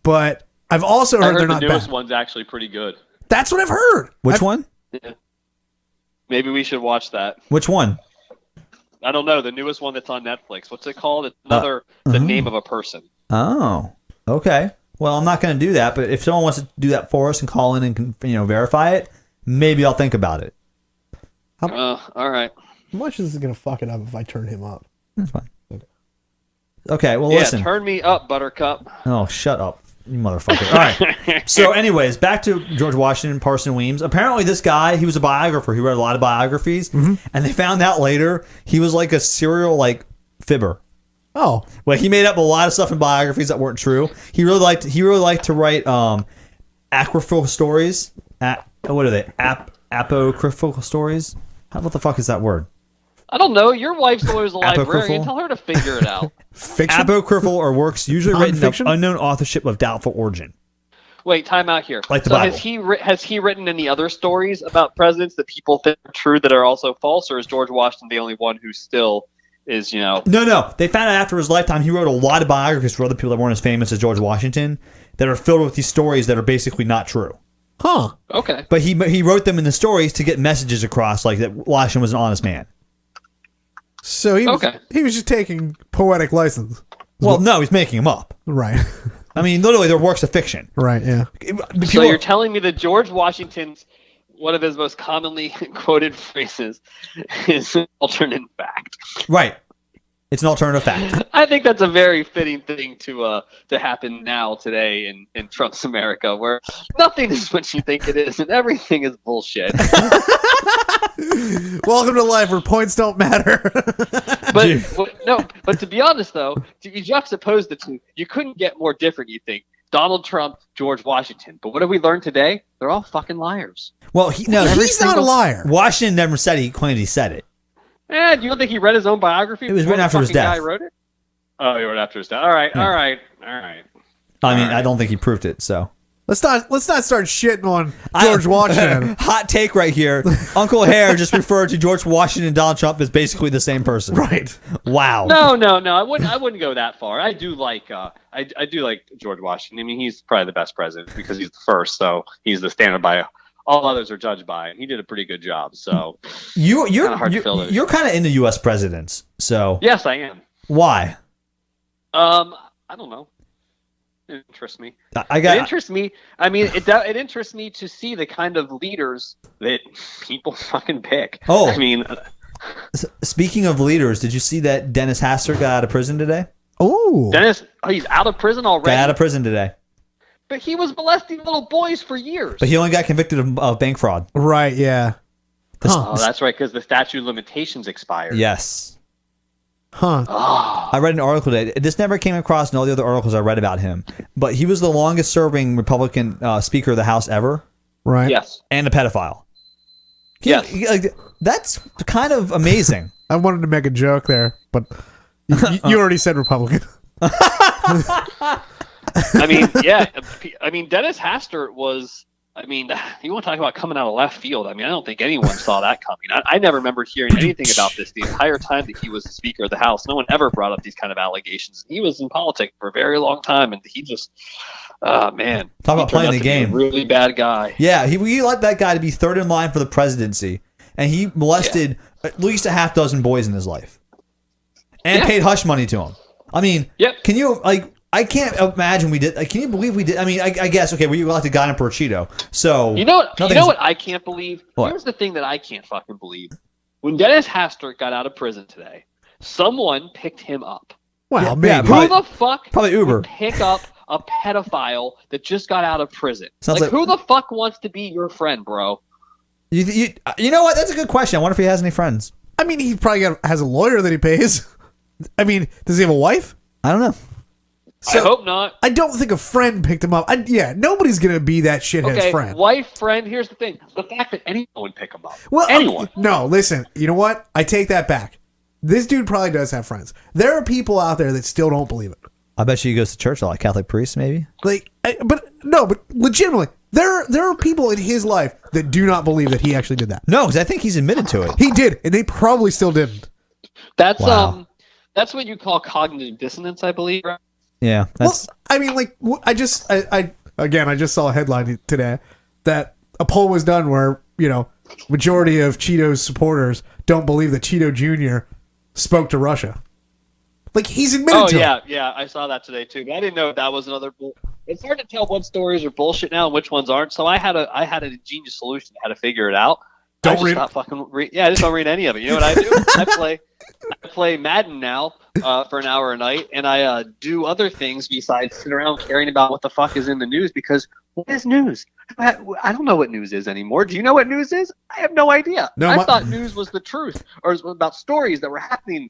but I've also heard they're not the newest bad. one's actually pretty good. That's what I've heard. Which one? Yeah. Maybe we should watch that. Which one? I don't know. The newest one that's on Netflix. What's it called? It's the name of a person. Oh, okay. Well, I'm not going to do that, but if someone wants to do that for us and call in and verify it, maybe I'll think about it. All right. How much is this going to fuck it up if I turn him up? That's fine. Okay, well, Yeah, listen. turn me up, Buttercup. Oh, shut up, you motherfucker. All right. So, anyways, back to George Washington, Parson Weems. Apparently, this guy, he was a biographer. He wrote a lot of biographies, and they found out later he was like a serial fibber. Oh, well, he made up a lot of stuff in biographies that weren't true. He really liked to write apocryphal stories. What are they? Apocryphal stories? What the fuck is that word? I don't know. Your wife's always a librarian. Apocryphal? Tell her to figure it out. fiction. Apocryphal are works usually written of Non-fiction? unknown authorship of doubtful origin. Wait, time out here. Like the so Bible. has he written any other stories about presidents that people think are true that are also false, or is George Washington the only one who still is, you know. No. They found out after his lifetime, he wrote a lot of biographies for other people that weren't as famous as George Washington that are filled with these stories that are basically not true. Huh. Okay. But he wrote them in the stories to get messages across, like that Washington was an honest man. So he was just taking poetic license. Well, no, he's making them up. Right. I mean, literally, they're works of fiction. Right, yeah. So you're telling me that George Washington's, one of his most commonly quoted phrases is an alternate fact. Right. It's an alternative fact. I think that's a very fitting thing to happen now today in Trump's America, where nothing is what you think it is and everything is bullshit. Welcome to life where points don't matter. But to be honest though, to be juxtaposed the two, you couldn't get more different. You think Donald Trump, George Washington, but what have we learned today? They're all fucking liars. Well, he's not a liar. Washington never said he claimed he said it. You don't think he read his own biography? It was written after his death. Guy wrote it? Oh, he wrote it after his death. All right. I mean, I don't think he proved it. So let's not start shitting on George Washington. Hot take right here. Uncle Hare just referred to George Washington and Donald Trump as basically the same person. Right. Wow. No. I wouldn't go that far. I do like I do like George Washington. I mean, he's probably the best president because he's the first, so he's the standard by all others are judged by, and he did a pretty good job. So you're kind of into U.S. presidents. So yes, I am. Why? I don't know. It interests me. It interests me. I mean, it interests me to see the kind of leaders that people fucking pick. Oh, I mean, speaking of leaders, did you see that Dennis Hastert got out of prison today? Oh, he's out of prison already. Got out of prison today. But he was molesting little boys for years. But he only got convicted of bank fraud. Right, yeah. Oh, that's right, because the statute of limitations expired. Yes. Huh. Oh. I read an article today. This never came across in all the other articles I read about him. But he was the longest serving Republican Speaker of the House ever. Right. Yes. And a pedophile. That's kind of amazing. I wanted to make a joke there, but you already said Republican. I mean, yeah. I mean, Dennis Hastert was. I mean, you want to talk about coming out of left field? I mean, I don't think anyone saw that coming. I never remembered hearing anything about this the entire time that he was the Speaker of the House. No one ever brought up these kind of allegations. He was in politics for a very long time, and he just, man, talk about playing the game. Really bad guy. Yeah, he let that guy to be third in line for the presidency, and he molested at least a half dozen boys in his life, and paid hush money to him. I mean, can you I can't imagine we did. Can you believe we did? I mean, I guess we elected Guy for Cheeto. So you know what I can't believe. What? Here's the thing that I can't fucking believe. When Dennis Hastert got out of prison today, someone picked him up. Well, who the fuck probably Uber would pick up a pedophile that just got out of prison? Sounds like who the fuck wants to be your friend, bro? You know what? That's a good question. I wonder if he has any friends. I mean, he probably has a lawyer that he pays. I mean, does he have a wife? I don't know. So, I hope not. I don't think a friend picked him up. Nobody's going to be that shithead's friend. Wife, friend, here's the thing. The fact that anyone would pick him up. Well, anyone. No, listen. You know what? I take that back. This dude probably does have friends. There are people out there that still don't believe it. I bet you he goes to church, like Catholic priests, maybe. But legitimately, there are people in his life that do not believe that he actually did that. No, because I think he's admitted to it. He did, and they probably still didn't. That's what you call cognitive dissonance, I believe, right? Yeah. Well, I mean, I just saw a headline today that a poll was done where, majority of Cheeto's supporters don't believe that Cheeto Jr. spoke to Russia. He's admitted to it. Yeah, I saw that today too, but I didn't know that was another bull. It's hard to tell what stories are bullshit now and which ones aren't, so I had an ingenious solution how to figure it out. I just don't read any of it. You know what I do? I play Madden now for an hour a night, and I do other things besides sit around caring about what the fuck is in the news, because what is news? I don't know what news is anymore. Do you know what news is? I have no idea. I thought news was the truth, or it was about stories that were happening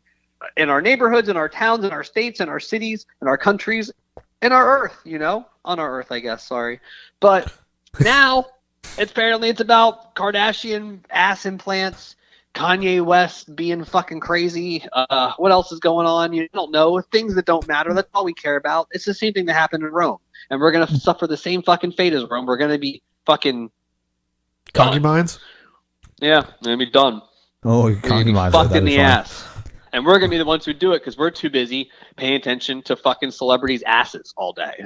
in our neighborhoods, in our towns, in our states, in our cities, in our countries, in our earth, on our earth, I guess, sorry. But now, apparently it's about Kardashian ass implants, Kanye West being fucking crazy. What else is going on? You don't know. Things that don't matter. That's all we care about. It's the same thing that happened in Rome. And we're going to suffer the same fucking fate as Rome. We're going to be fucking concubines? Yeah, we're going to be done. Oh, concubines. Fucked in the ass. And we're going to be the ones who do it because we're too busy paying attention to fucking celebrities' asses all day.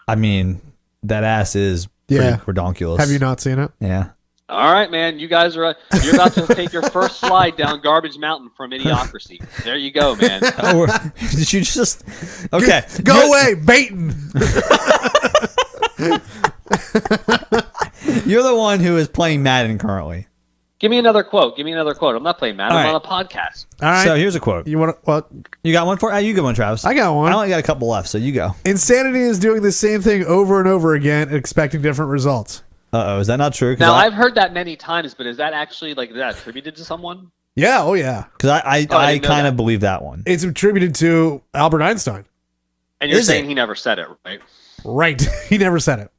I mean, that ass is pretty redonkulous. Have you not seen it? Yeah. All right, man. You guys are you're about to take your first slide down Garbage Mountain from Idiocracy. There you go, man. Did you just... Okay. Go away, baiting. You're the one who is playing Madden currently. Give me another quote. I'm not playing Madden. All right. I'm on a podcast. All right. So here's a quote. You want what? You got one for? You get one, Travis. I got one. I only got a couple left, so you go. Insanity is doing the same thing over and over again, expecting different results. Uh-oh, is that not true? Now, I've heard that many times, but is that actually is that attributed to someone? Yeah. Oh, yeah. Because I kind of believe that one. It's attributed to Albert Einstein. And you're saying he never said it, right? Right. He never said it.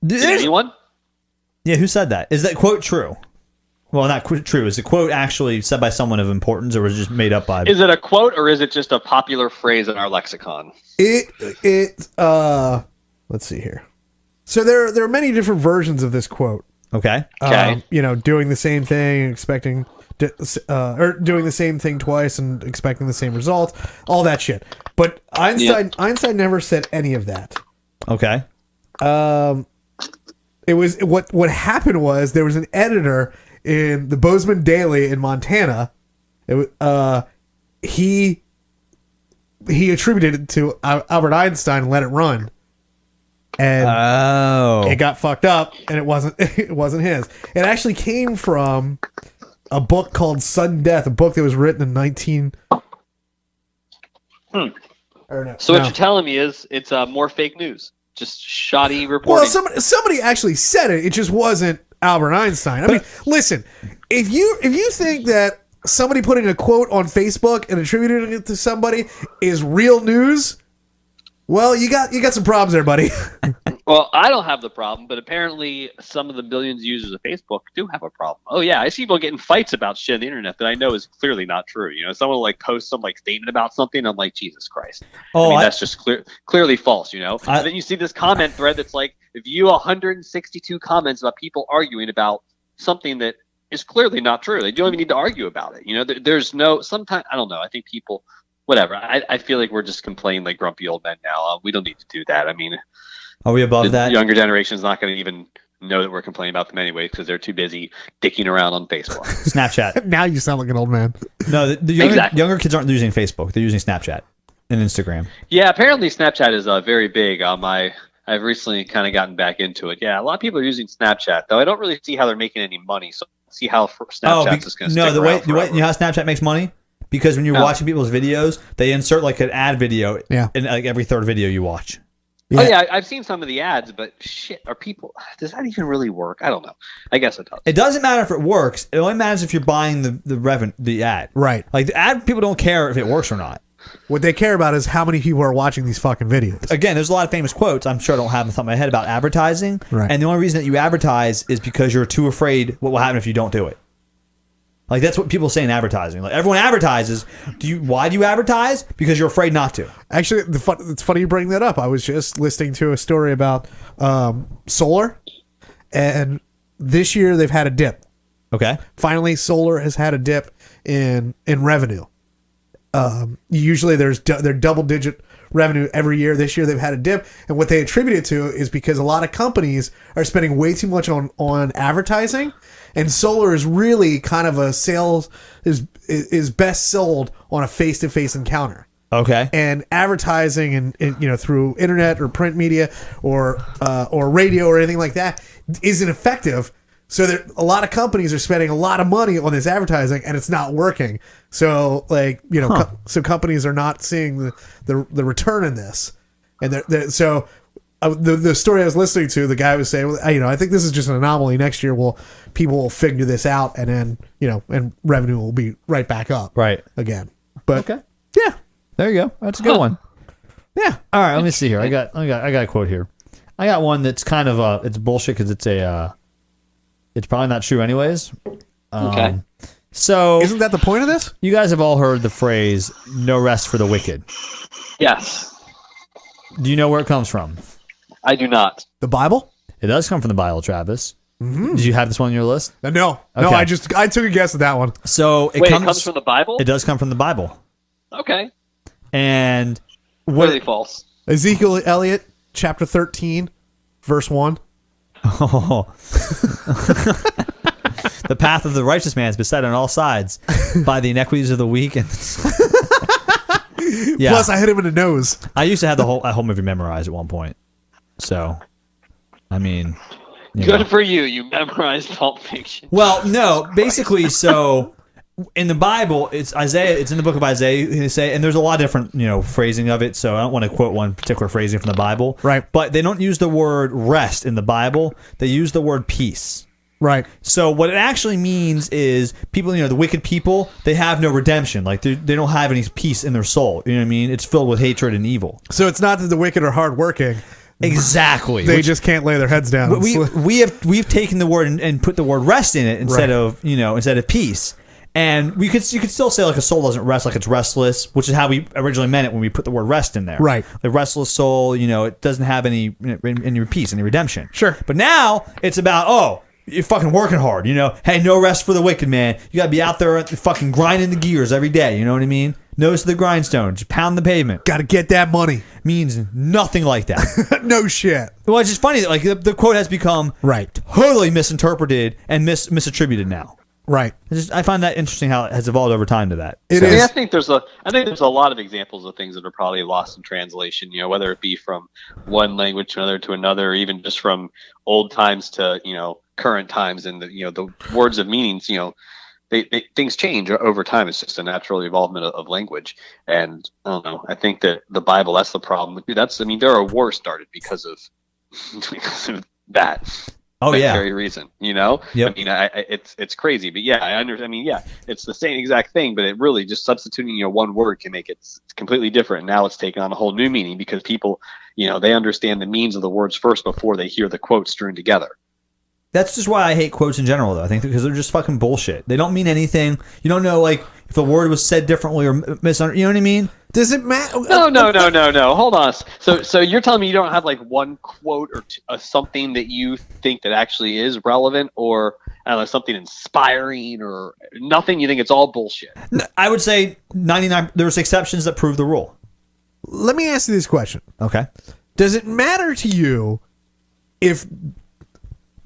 Did anyone? Yeah, who said that? Is that quote true? Well, not true. Is the quote actually said by someone of importance, or was it just made up by... Is it a quote, or is it just a popular phrase in our lexicon? Let's see here. So there are many different versions of this quote. Okay. Doing the same thing, expecting... or doing the same thing twice and expecting the same result. All that shit. But Einstein never said any of that. Okay. It was... What happened was there was an editor... in the Bozeman Daily in Montana, he attributed it to Albert Einstein and let it run, and it got fucked up, and it wasn't his. It actually came from a book called Sudden Death, a book that was written in 19. What you're telling me is it's more fake news, just shoddy reporting. Well, somebody actually said it. It just wasn't Albert Einstein. I mean, listen, if you think that somebody putting a quote on Facebook and attributing it to somebody is real news, well, you got some problems there, buddy. Well, I don't have the problem, but apparently some of the billions of users of Facebook do have a problem. Oh yeah, I see people getting fights about shit on the internet that I know is clearly not true. Someone will post some statement about something, I'm like, Jesus Christ. That's just clearly false. And then you see this comment thread that's view 162 comments about people arguing about something that is clearly not true. They don't even need to argue about it. There's no, sometimes, I don't know. I think people, whatever. I feel like we're just complaining like grumpy old men now. We don't need to do that. I mean, are we above that? The younger generation is not going to even know that we're complaining about them anyway because they're too busy dicking around on Facebook. Snapchat. Now you sound like an old man. No, the younger kids aren't using Facebook. They're using Snapchat and Instagram. Yeah, apparently Snapchat is very big on I've recently kind of gotten back into it. Yeah, a lot of people are using Snapchat, though. I don't really see how they're making any money. So see how Snapchat is going to stick around forever. You know how Snapchat makes money? Because when you're watching people's videos, they insert an ad video in every third video you watch. Yeah. Oh, yeah, I've seen some of the ads, but shit, does that even really work? I don't know. I guess it does. It doesn't matter if it works. It only matters if you're buying the ad. Right. The ad, people don't care if it works or not. What they care about is how many people are watching these fucking videos. Again, there's a lot of famous quotes, I'm sure I don't have them off the top of my head, about advertising. Right. And the only reason that you advertise is because you're too afraid what will happen if you don't do it. That's what people say in advertising. Everyone advertises. Why do you advertise? Because you're afraid not to. Actually, it's funny you bring that up. I was just listening to a story about solar, and this year they've had a dip. Okay. Finally, solar has had a dip in revenue. Usually they're double-digit revenue every year. This year they've had a dip, and what they attribute it to is because a lot of companies are spending way too much on advertising, and solar is really kind of a sales is best sold on a face-to-face encounter. Okay. And advertising and through internet or print media or radio or anything like that isn't effective. So a lot of companies are spending a lot of money on this advertising, and it's not working. So so companies are not seeing the return in this, and the story I was listening to, the guy was saying, well, I think this is just an anomaly. Next year, people will figure this out, and then and revenue will be right back up, again. But okay, yeah, there you go. That's a good one. Yeah. All right, let me see here. I got a quote here. I got one that's kind of it's bullshit because it's probably not true anyways. Okay. So isn't that the point of this? You guys have all heard the phrase "no rest for the wicked." Yes. Do you know where it comes from? I do not. The Bible? It does come from the Bible, Travis. Did you have this one on your list? No, Okay. I took a guess at that one. So Wait, it comes from the Bible? It does come from the Bible. Okay. And Really false. Ezekiel Elliott, chapter 13, verse 1. Oh. The path of the righteous man is beset on all sides by the inequities of the weak. And yeah. Plus, I hit him in the nose. I used to have the whole movie memorized at one point. So, I mean, Good for you. You memorized Pulp Fiction. Well, no, basically, so in the Bible, it's Isaiah. It's in the book of Isaiah. They say, and there's a lot of different, phrasing of it. So I don't want to quote one particular phrasing from the Bible, right? But they don't use the word rest in the Bible. They use the word peace. Right. So what it actually means is people, the wicked people, they have no redemption. Like they don't have any peace in their soul. You know what I mean? It's filled with hatred and evil. So it's not that the wicked are hardworking. Exactly. They just can't lay their heads down. We've taken the word and put the word rest in it instead of peace. And you could still say like a soul doesn't rest, like it's restless, which is how we originally meant it when we put the word rest in there. Right. The restless soul, it doesn't have any peace, any redemption. Sure. But now it's about, you're fucking working hard, Hey, no rest for the wicked, man. You gotta be out there fucking grinding the gears every day, you know what I mean? Nose to the grindstone, just pound the pavement. Gotta get that money. Means nothing like that. No shit. Well, it's just funny that like the quote has become totally misinterpreted and misattributed now. Right. I find that interesting how it has evolved over time to that. It is. I think there's a lot of examples of things that are probably lost in translation. Whether it be from one language to another, or even just from old times to current times, and the words of meanings. Things change over time. It's just a natural evolvement of language. And I don't know. I think that the Bible, that's the problem. There are wars started because of that. Oh, that yeah. very reason, Yep. It's crazy, but yeah, I understand. It's the same exact thing, but it really just substituting, one word can make it completely different. Now it's taken on a whole new meaning because people, they understand the means of the words first before they hear the quotes strewn together. That's just why I hate quotes in general, though. I think because they're just fucking bullshit. They don't mean anything. You don't know, like, if the word was said differently or misunderstood. You know what I mean? Does it matter? No. Hold on. So you're telling me you don't have like one quote or something that you think that actually is relevant, or I don't know, something inspiring, or nothing? You think it's all bullshit? I would say 99. There's exceptions that prove the rule. Let me ask you this question. Okay. Does it matter to you if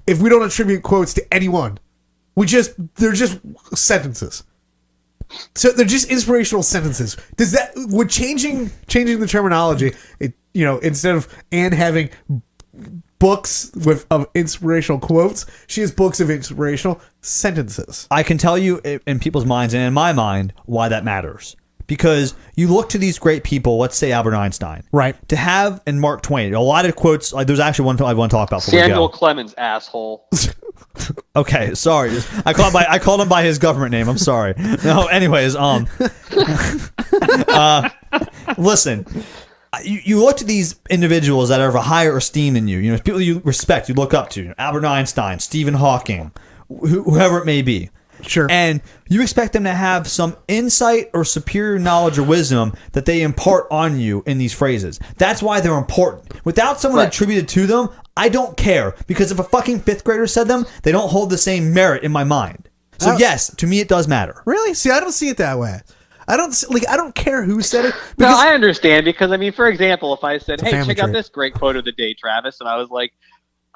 we don't attribute quotes to anyone? They're just sentences. So they're just inspirational sentences. Would changing the terminology, instead of Anne having books of inspirational quotes, she has books of inspirational sentences. I can tell you in people's minds and in my mind why that matters. Because you look to these great people, let's say Albert Einstein, right? To have, and Mark Twain, a lot of quotes. Like, there's actually one I want to talk about. Samuel Clemens, asshole. Okay, sorry. I called him by his government name. I'm sorry. No, anyways, listen. You look to these individuals that are of a higher esteem than you. People you respect, you look up to. Albert Einstein, Stephen Hawking, whoever it may be. Sure. And you expect them to have some insight or superior knowledge or wisdom that they impart on you in these phrases. That's why they're important. Without someone attributed to them, I don't care. Because if a fucking fifth grader said them, they don't hold the same merit in my mind. So yes, to me it does matter. Really? See, I don't see it that way. I don't care who said it. No, I understand, because for example, if I said, "Hey, check out this great quote of the day, Travis," and I was like,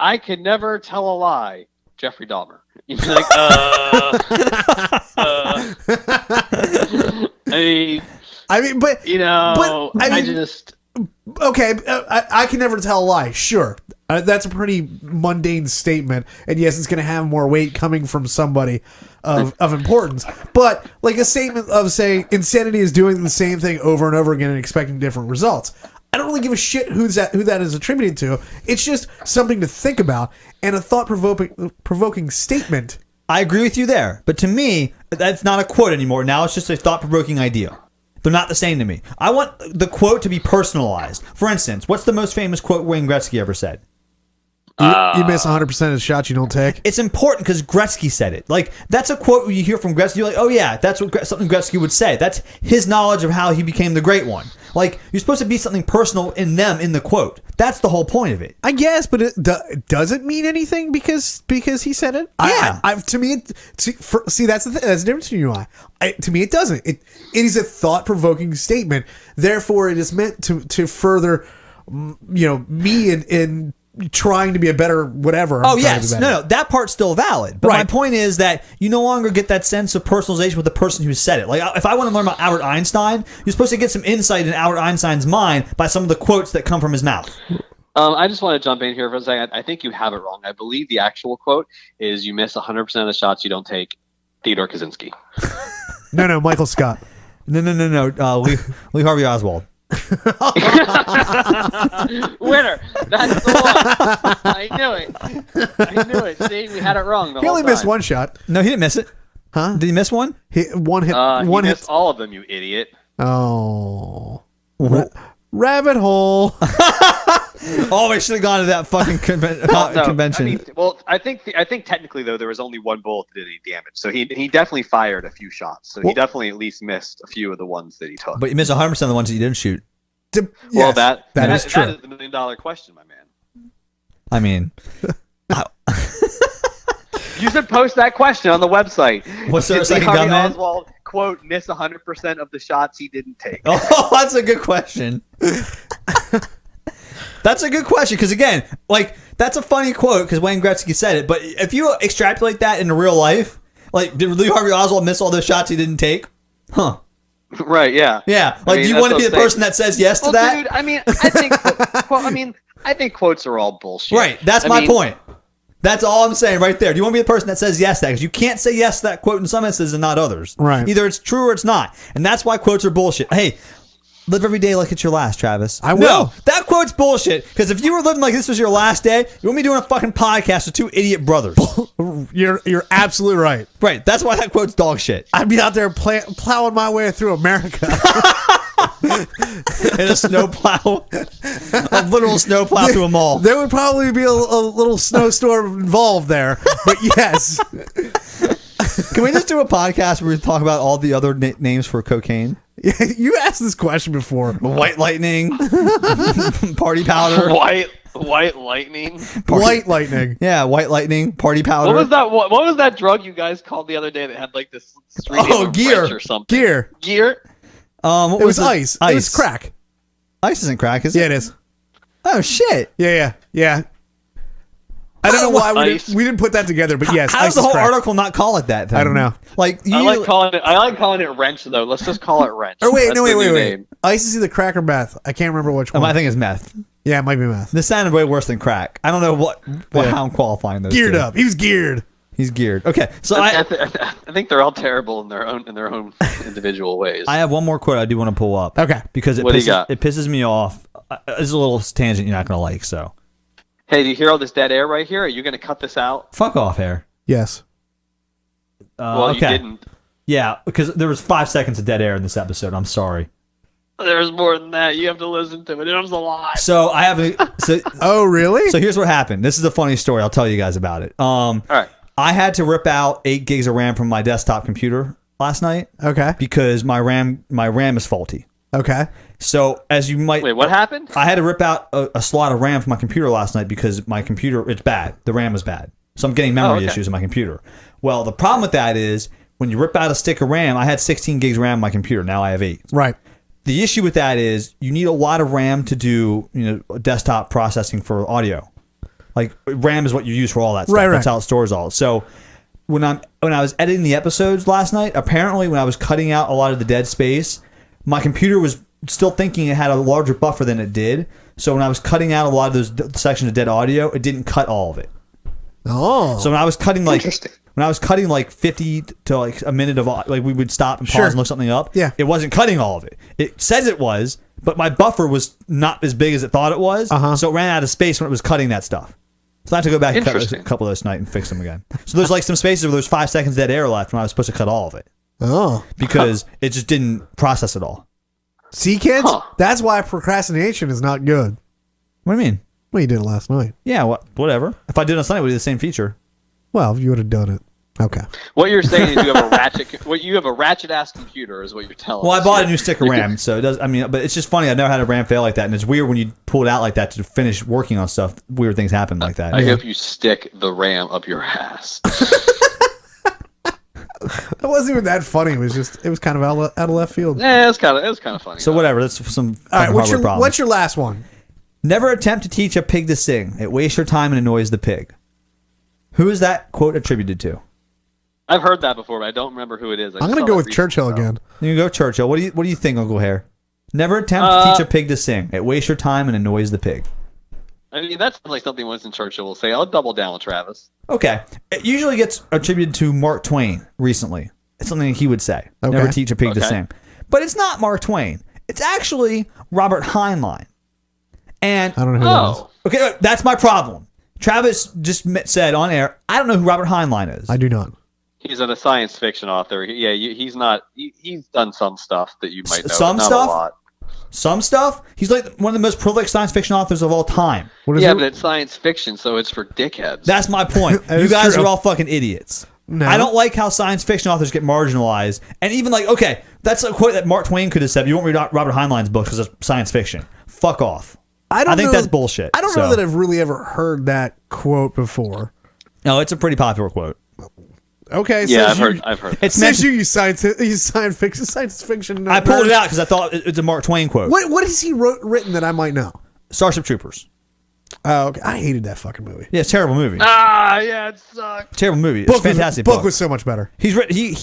"I could never tell a lie," Jeffrey Dahmer. You'd be like, okay, I can never tell a lie. Sure, that's a pretty mundane statement, and yes, it's going to have more weight coming from somebody of importance. But like a statement of saying insanity is doing the same thing over and over again and expecting different results. I don't really give a shit who that is attributed to. It's just something to think about and a thought-provoking statement. I agree with you there. But to me, that's not a quote anymore. Now it's just a thought-provoking idea. They're not the same to me. I want the quote to be personalized. For instance, what's the most famous quote Wayne Gretzky ever said? You miss 100% of the shots you don't take. It's important because Gretzky said it. Like, that's a quote you hear from Gretzky. You're like, oh yeah, that's something Gretzky would say. That's his knowledge of how he became the great one. Like, you're supposed to be something personal in them in the quote. That's the whole point of it. I guess, but it doesn't mean anything because he said it. Yeah. To me, see, that's the difference between you and I. To me, it doesn't. It is a thought-provoking statement. Therefore, it is meant to further, me in trying to be a better whatever. Oh, yes. No, that part's still valid. But my point is that you no longer get that sense of personalization with the person who said it. Like, if I want to learn about Albert Einstein, you're supposed to get some insight in Albert Einstein's mind by some of the quotes that come from his mouth. I just want to jump in here for a second. I think you have it wrong. I believe the actual quote is you miss 100% of the shots you don't take. Theodore Kaczynski. No, Michael Scott. No. Lee Harvey Oswald. Winner. That's the one. I knew it. See, we had it wrong. He only missed one shot. No, he didn't miss it. Huh? Did he miss one? One hit. He missed all of them, you idiot. Oh. Rabbit hole. Oh, we should have gone to that fucking convention. I think technically though there was only one bullet that did any damage, so he definitely fired a few shots. So he definitely at least missed a few of the ones that he took. But you missed 100% of the ones that you didn't shoot. Well, that is true. That is the $1 million question, my man. I mean, you should post that question on the website. What's the second Harvey gunman? Oswald, quote, miss 100% of the shots he didn't take. Oh, that's a good question. That's a good question because, again, like, that's a funny quote because Wayne Gretzky said it. But if you extrapolate that into real life, like, did Lee Harvey Oswald miss all those shots he didn't take? Huh. Right, yeah. Yeah. Like, do you want to be the person that says yes to that? Dude, I mean, I think quotes are all bullshit. Right. That's my point. That's all I'm saying right there. Do you want to be the person that says yes to that? Because you can't say yes to that quote in some instances and not others. Right. Either it's true or it's not. And that's why quotes are bullshit. Hey, live every day like it's your last, Travis. I will. No, that quote's bullshit. Because if you were living like this was your last day, you wouldn't be doing a fucking podcast with two idiot brothers. You're absolutely right. Right. That's why that quote's dog shit. I'd be out there plowing my way through America. In a snowplow. A literal snowplow through a mall. There would probably be a little snowstorm involved there. But yes. Can we just do a podcast where we talk about all the other names for cocaine? You asked this question before. White lightning. Party powder. White lightning. White lightning. Yeah, white lightning. Party powder. What was that? What was that drug you guys called the other day that had like this? Gear or something. Gear. What it was ice. It was crack. Ice isn't crack, is it? Yeah, it is. Oh shit. Yeah. I don't know why we didn't put that together, but yes. How does the whole article not call it that? Then? I don't know. Like I like calling it wrench though. Let's just call it wrench. Or wait. Ice is either crack or meth. I can't remember which one. I think it's meth. Yeah, it might be meth. This sounded way worse than crack. I don't know how I'm qualifying those. Geared two. up. He was geared. He's geared. Okay, so I think they're all terrible in their own individual ways. I have one more quote I do want to pull up. Okay, because it pisses me off. It's a little tangent you're not going to like. So, hey, do you hear all this dead air right here? Are you going to cut this out? Fuck off, air. Yes. Well, okay. You didn't. Yeah, because there was 5 seconds of dead air in this episode. I'm sorry. There's more than that. You have to listen to it. It was a lot. So I have Oh, really? So here's what happened. This is a funny story. I'll tell you guys about it. All right. I had to rip out 8 gigs of RAM from my desktop computer last night. Okay. Because my RAM is faulty. Okay. So as you might... Wait, what happened? I had to rip out a slot of RAM from my computer last night because my computer, it's bad. The RAM is bad. So I'm getting memory issues in my computer. Well, the problem with that is when you rip out a stick of RAM, I had 16 gigs RAM on my computer. Now I have 8. Right. The issue with that is you need a lot of RAM to do desktop processing for audio. Like RAM is what you use for all that stuff. Right. That's how it stores all. So when I was editing the episodes last night, apparently when I was cutting out a lot of the dead space, my computer was still thinking it had a larger buffer than it did. So when I was cutting out a lot of those sections of dead audio, it didn't cut all of it. Oh. So when I was cutting like 50 to like a minute of like we would stop and pause and look something up. Yeah. It wasn't cutting all of it. It says it was, but my buffer was not as big as it thought it was. So it ran out of space when it was cutting that stuff. So I have to go back and cut a couple of those tonight and fix them again. So there's like some spaces where there's 5 seconds dead air left when I was supposed to cut all of it. Oh. Because it just didn't process it all. See, kids? That's why procrastination is not good. What do you mean? Well, you did it last night. Yeah, whatever. If I did it on Sunday, it would be the same feature. Well, you would have done it. Okay. What you're saying is you have a ratchet ass computer is what you're telling Well, us. I bought a new stick of RAM, so it does. I mean, but it's just funny. I've never had a RAM fail like that, and it's weird when you pull it out like that to finish working on stuff. Weird things happen like that. I hope you stick the RAM up your ass. It wasn't even that funny. It was kind of out of left field. Yeah, it was kind of funny. So whatever. That's some All right, hardware problems. what's your last one? Never attempt to teach a pig to sing. It wastes your time and annoys the pig. Who is that quote attributed to? I've heard that before, but I don't remember who it is. I'm going to go with Churchill again. You can go Churchill. What do you think, Uncle Hare? Never attempt to teach a pig to sing. It wastes your time and annoys the pig. I mean, that's like something Winston Churchill will say. I'll double down with Travis. Okay. It usually gets attributed to Mark Twain recently. It's something he would say. Okay. Never teach a pig to sing. But it's not Mark Twain. It's actually Robert Heinlein. And I don't know who that is. okay, that's my problem. Travis just said on air, I don't know who Robert Heinlein is. I do not. He's a science fiction author. He's not. He's done some stuff that you might know. Some not stuff? A lot. Some stuff? He's like one of the most prolific science fiction authors of all time. What is Yeah, it? but it's science fiction, so it's for dickheads. That's my point. That You is guys true. are all fucking idiots. No. I don't like how science fiction authors get marginalized. And even like, okay, that's a quote that Mark Twain could have said. You won't read Robert Heinlein's book because it's science fiction. Fuck off. I think know- that's bullshit. I don't know that I've really ever heard that quote before. No, it's a pretty popular quote. Okay, yeah, says I've heard. It's meant Says to, you science fiction. I pulled nerd. it out because I thought it's a Mark Twain quote. What has he written that I might know? Starship Troopers. Oh, okay. I hated that fucking movie. Yeah, it's a terrible movie. Yeah, it sucks. Terrible movie. It's a fantastic book. Book was so much better. He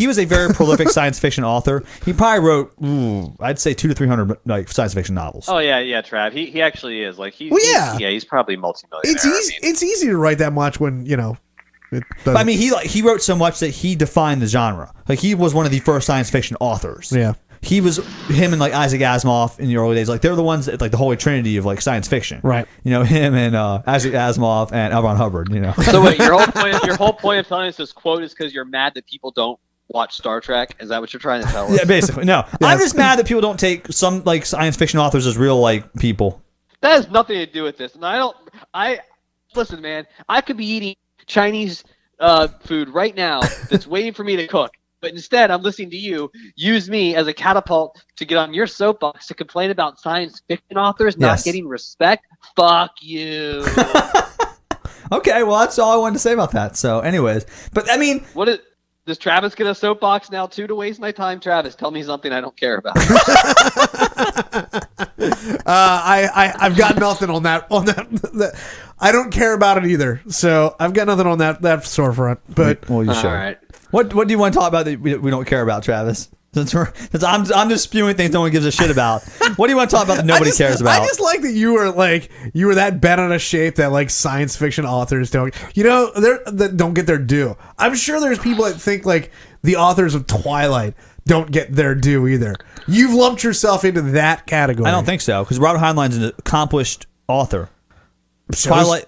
was a very prolific science fiction author. He probably wrote, I'd say 200 to 300 like science fiction novels. Oh yeah, Trav. He actually is like Well, yeah. he's probably multi-millionaire. It's easy. It's easy to write that much when it But I mean, he wrote so much that he defined the genre. Like he was one of the first science fiction authors. Yeah. Him and like Isaac Asimov in the early days, like they're the ones that like the holy trinity of like science fiction. Right. You know, him and Isaac Asimov and L. Ron Hubbard. You know. So wait, your whole point of telling us this quote is because you're mad that people don't watch Star Trek? Is that what you're trying to tell us? Yeah, basically. No, I'm just mad that people don't take some like science fiction authors as real like people. That has nothing to do with this. And listen, man. I could be eating Chinese food right now that's waiting for me to cook. But instead, I'm listening to you use me as a catapult to get on your soapbox to complain about science fiction authors not getting respect. Fuck you. Okay, well, that's all I wanted to say about that. So, anyways, but I mean, does Travis get a soapbox now too to waste my time? Travis, tell me something I don't care about. I've got nothing on that. I don't care about it either. So I've got nothing on that storefront. But well, you should. All right. What do you want to talk about that we don't care about, Travis? Since I'm just spewing things no one gives a shit about. What do you want to talk about that nobody cares about? I just like that you were that bent out of shape that like science fiction authors don't that don't get their due. I'm sure there's people that think like the authors of Twilight don't get their due either. You've lumped yourself into that category. I don't think so because Robert Heinlein's an accomplished author. Twilight.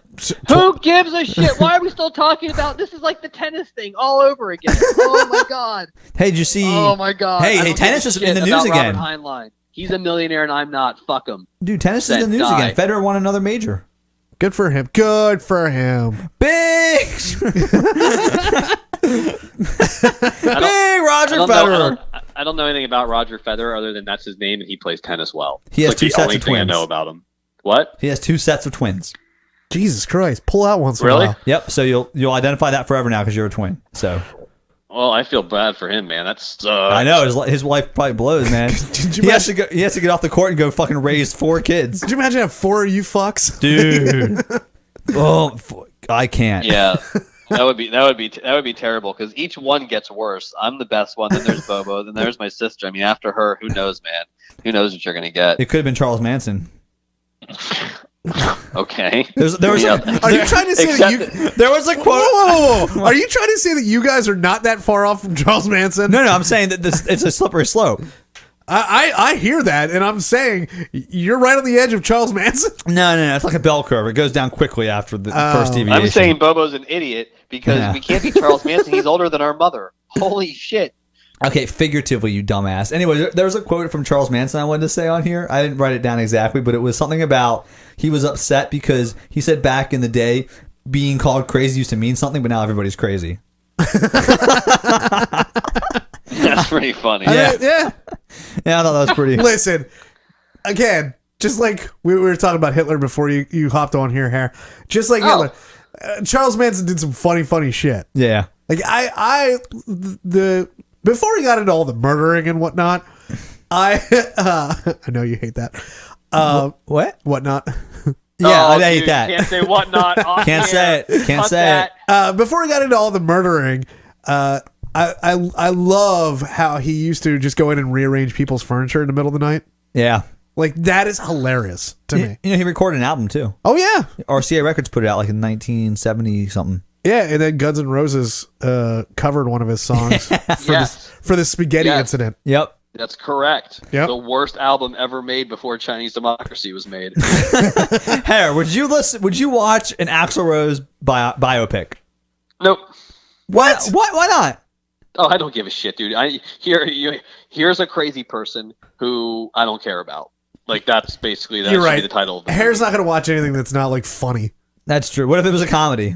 Who gives a shit? Why are we still talking about this? Is like the tennis thing all over again. Oh my god. Hey, did you see? Oh my god. Hey, tennis is in the news again. Robert Heinlein. He's a millionaire and I'm not. Fuck him. Dude, tennis is in the news again. Federer won another major. Good for him. Good for him. Big Roger Federer. I don't know anything about Roger Federer other than that's his name and he plays tennis well. He has it's two like the sets only of thing I twins. know about him. What? He has 2 sets of twins. Jesus Christ. Pull out once in a Really? while. Yep. So you'll identify that forever now because you're a twin. So Well, I feel bad for him, man. That's I know his wife probably blows, man. you He has to get off the court and go fucking raise 4 kids, Could you imagine have 4 of you fucks? dude. I can't. Yeah. That would be terrible because each one gets worse. I'm the best one. Then there's Bobo. Then there's my sister. I mean, after her, who knows, man? Who knows what you're gonna get? It could have been Charles Manson. Okay. There was Yeah. Are you trying to say that there was a quote. Whoa. Are you trying to say that you guys are not that far off from Charles Manson? No, I'm saying that it's a slippery slope. I hear that, and I'm saying you're right on the edge of Charles Manson. No, it's like a bell curve. It goes down quickly after the first deviation. I'm saying Bobo's an idiot because we can't be Charles Manson. He's older than our mother. Holy shit. Okay, figuratively, you dumbass. Anyway, there was a quote from Charles Manson I wanted to say on here. I didn't write it down exactly, but it was something about he was upset because he said back in the day, being called crazy used to mean something, but now everybody's crazy. That's pretty funny. Yeah. Yeah. Yeah, I thought that was pretty. Listen, again, just like we were talking about Hitler before you hopped on here. Just like Hitler, Charles Manson did some funny shit. Yeah. Like before he got into all the murdering and whatnot, I know you hate that. What? Whatnot. Yeah, I dude, hate that. Can't say whatnot. Can't say it. Can't Cut say that. it. Before he got into all the murdering, I love how he used to just go in and rearrange people's furniture in the middle of the night. Yeah. Like, that is hilarious to me. You know, he recorded an album too. Oh yeah, RCA Records put it out like in 1970 something. yeah. And then Guns N' Roses covered one of his songs for the spaghetti incident. Yep. That's correct. Yep. The worst album ever made before Chinese Democracy was made. Hey, would you watch an Axl Rose biopic? Nope. What? Why not? Oh, I don't give a shit, dude. Here's a crazy person who I don't care about. Like, that's basically You're should right. be the title of the Hair's movie. not going to watch anything that's not like funny. That's true. What if it was a comedy?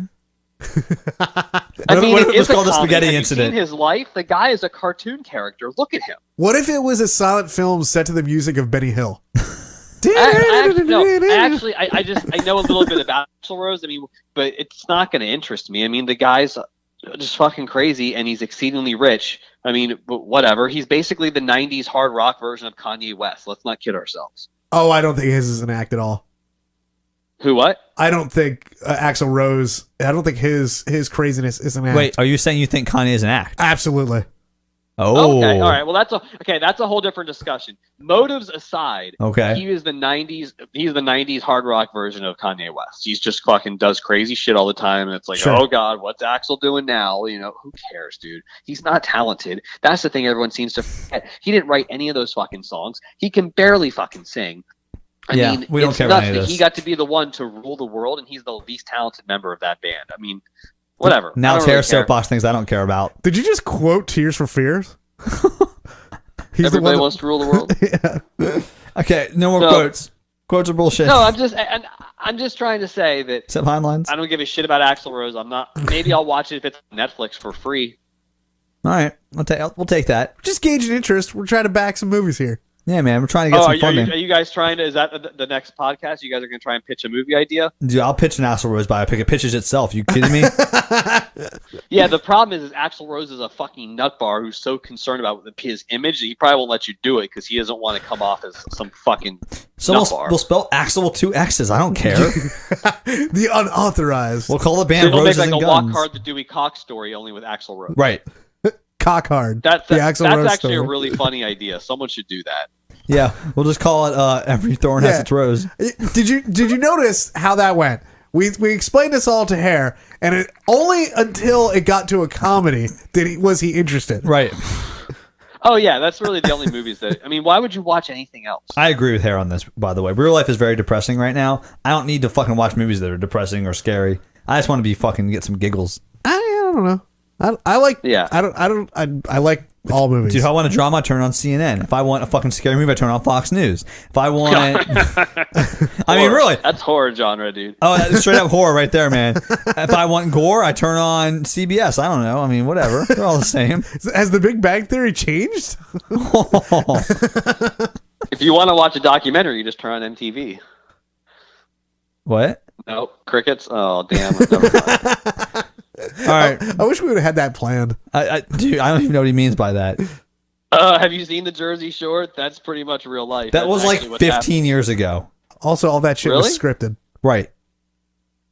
I mean, what if it it was is a called The comedy. Spaghetti Have you Incident? seen his life? The guy is a cartoon character. Look at him. What if it was a silent film set to the music of Benny Hill? I know a little bit about Axl Rose. I mean, but it's not going to interest me. I mean, the guy's just fucking crazy, and he's exceedingly rich. I mean, but whatever. He's basically the '90s hard rock version of Kanye West. Let's not kid ourselves. Oh, I don't think his is an act at all. Who? What? I don't think Axl Rose. I don't think his craziness is an act. Wait, are you saying you think Kanye is an act? Absolutely. Oh. Okay. All right. Well, that's a whole different discussion. Motives aside, Okay. he is the '90s. He's the '90s hard rock version of Kanye West. He's just fucking does crazy shit all the time, and it's like, Sure. oh god, what's Axl doing now? You know, who cares, dude? He's not talented. That's the thing everyone seems to forget. He didn't write any of those fucking songs. He can barely fucking sing. I mean, we don't it's care about nuts any of that this. he got to be the one to rule the world, and he's the least talented member of that band. I mean, whatever. I Now don't it's hair really care. soapbox things I don't care about. Did you just quote Tears for Fears? He's Everybody the one wants to rule the world. Okay, no more So- quotes. Quotes are bullshit. No, I'm just trying to say that Except Heinleins. I don't give a shit about Axl Rose. I'm not. Maybe I'll watch it if it's on Netflix for free. All right, we'll take that. just gauging interest. We're trying to back some movies here. Yeah, man, we're trying to get Oh, some are funding. you guys trying to? Is that the next podcast? You guys are going to try and pitch a movie idea? Dude, I'll pitch an Axl Rose biopic. It pitches itself. You kidding me? Yeah. The problem is Axl Rose is a fucking nutbar who's so concerned about his image that he probably won't let you do it because he doesn't want to come off as some fucking So nutbar. we'll spell Axl with 2 X's. I don't care. The unauthorized. We'll call the So band it'll make Roses like a and Walk Guns. Hard the Dewey Cox story only with Axl Rose. Right. Cock hard. That's the Axl Rose actually story. a really funny idea. Someone should do that. Yeah, we'll just call it Every Thorn Has Yeah. Its Rose. Did you notice how that went? We explained this all to Hare, and it only until it got to a comedy was he interested. Right. Oh yeah, that's really the only movies that. I mean, why would you watch anything else? I agree with Hare on this, by the way. Real life is very depressing right now. I don't need to fucking watch movies that are depressing or scary. I just want to be fucking get some giggles. I don't know. I like. Yeah. I like all movies. Dude, if I want a drama, I turn on CNN. If I want a fucking scary movie, I turn on Fox News. If I want, I mean, really, That's horror genre, dude. oh, that's straight up horror right there, man. If I want gore, I turn on CBS. I don't know. I mean, whatever. They're all the same. Has the Big Bang Theory changed? If you want to watch a documentary, you just turn on MTV. What? No, crickets. Oh damn. Never mind. All right, I wish we would have had that planned. dude. I don't even know what he means by that. Have you seen the Jersey Shore? That's pretty much real life. That That's was like actually what's 15 years ago. Also, all that shit was Really? scripted. Right.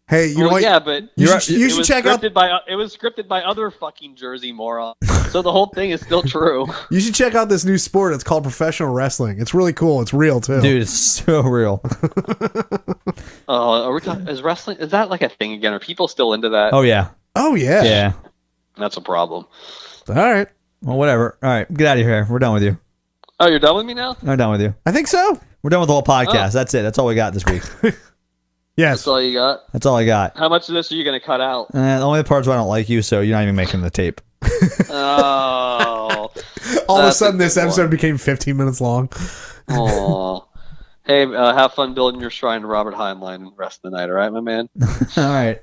Hey, you know Well, what? yeah, but You You're- should, you it should was check out. it was scripted by other fucking Jersey morons. So the whole thing is still true. You should check out this new sport. It's called professional wrestling. It's really cool. It's real too. Dude, it's so real. Are we talking, is wrestling? Is that like a thing again? Are people still into that? Oh, yeah. Oh yeah. Yeah. That's a problem. All right. Well, whatever. All right. Get out of here. We're done with you. Oh, you're done with me now? I'm done with you. I think so. We're done with the whole podcast. Oh. That's it. That's all we got this week. Yes. That's all you got? That's all I got. How much of this are you going to cut out? The only parts where I don't like you, so you're not even making the tape. Oh. All of a That's sudden, good this one. episode became 15 minutes long. Aw. Hey, have fun building your shrine to Robert Heinlein and rest of the night, all right, my man? All right.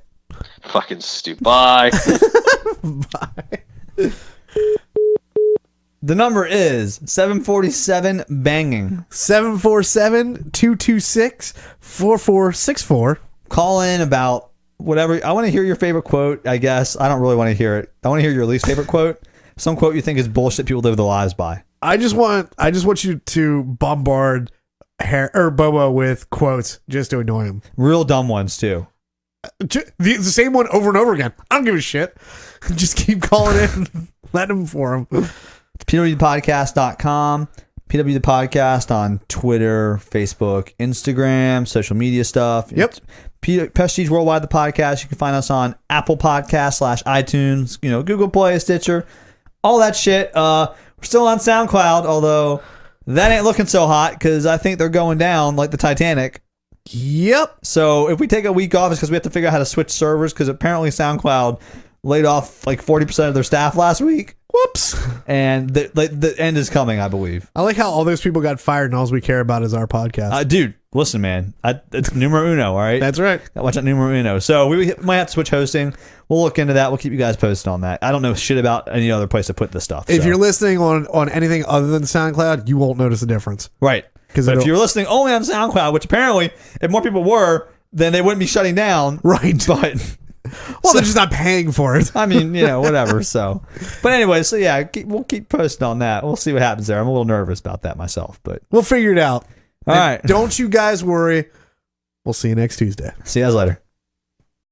Fucking stupid. Bye. Bye. The number is 747 banging. 747-226-4464. Call in about whatever. I want to hear your favorite quote, I guess. I don't really want to hear it. I want to hear your least favorite quote. Some quote you think is bullshit people live their lives by. I just want you to bombard Bobo with quotes just to annoy him. Real dumb ones, too. The same one over and over again. I don't give a shit. Just keep calling in. Let him for him. PWPodcast.com. PW the Podcast on Twitter, Facebook, Instagram, social media stuff. Yep. Prestige Worldwide the Podcast. You can find us on Apple Podcasts / iTunes, Google Play, Stitcher, all that shit. We're still on SoundCloud, although that ain't looking so hot because I think they're going down like the Titanic. Yep. So if we take a week off, it's because we have to figure out how to switch servers because apparently SoundCloud laid off like 40% of their staff last week. Whoops. And the end is coming, I believe. I like how all those people got fired and all we care about is our podcast. Dude, listen, man. It's numero uno, all right? That's right. Watch out, numero uno. So we might have to switch hosting. We'll look into that. We'll keep you guys posted on that. I don't know shit about any other place to put this stuff. If you're listening on anything other than SoundCloud, you won't notice the difference. Right. But if you're listening only on SoundCloud, which apparently, if more people were, then they wouldn't be shutting down. Right. But... Well, they're just not paying for it. I mean, whatever. So, but anyway, so yeah, we'll keep posting on that. We'll see what happens there. I'm a little nervous about that myself, but we'll figure it out. All right. Don't you guys worry. We'll see you next Tuesday. See you guys later.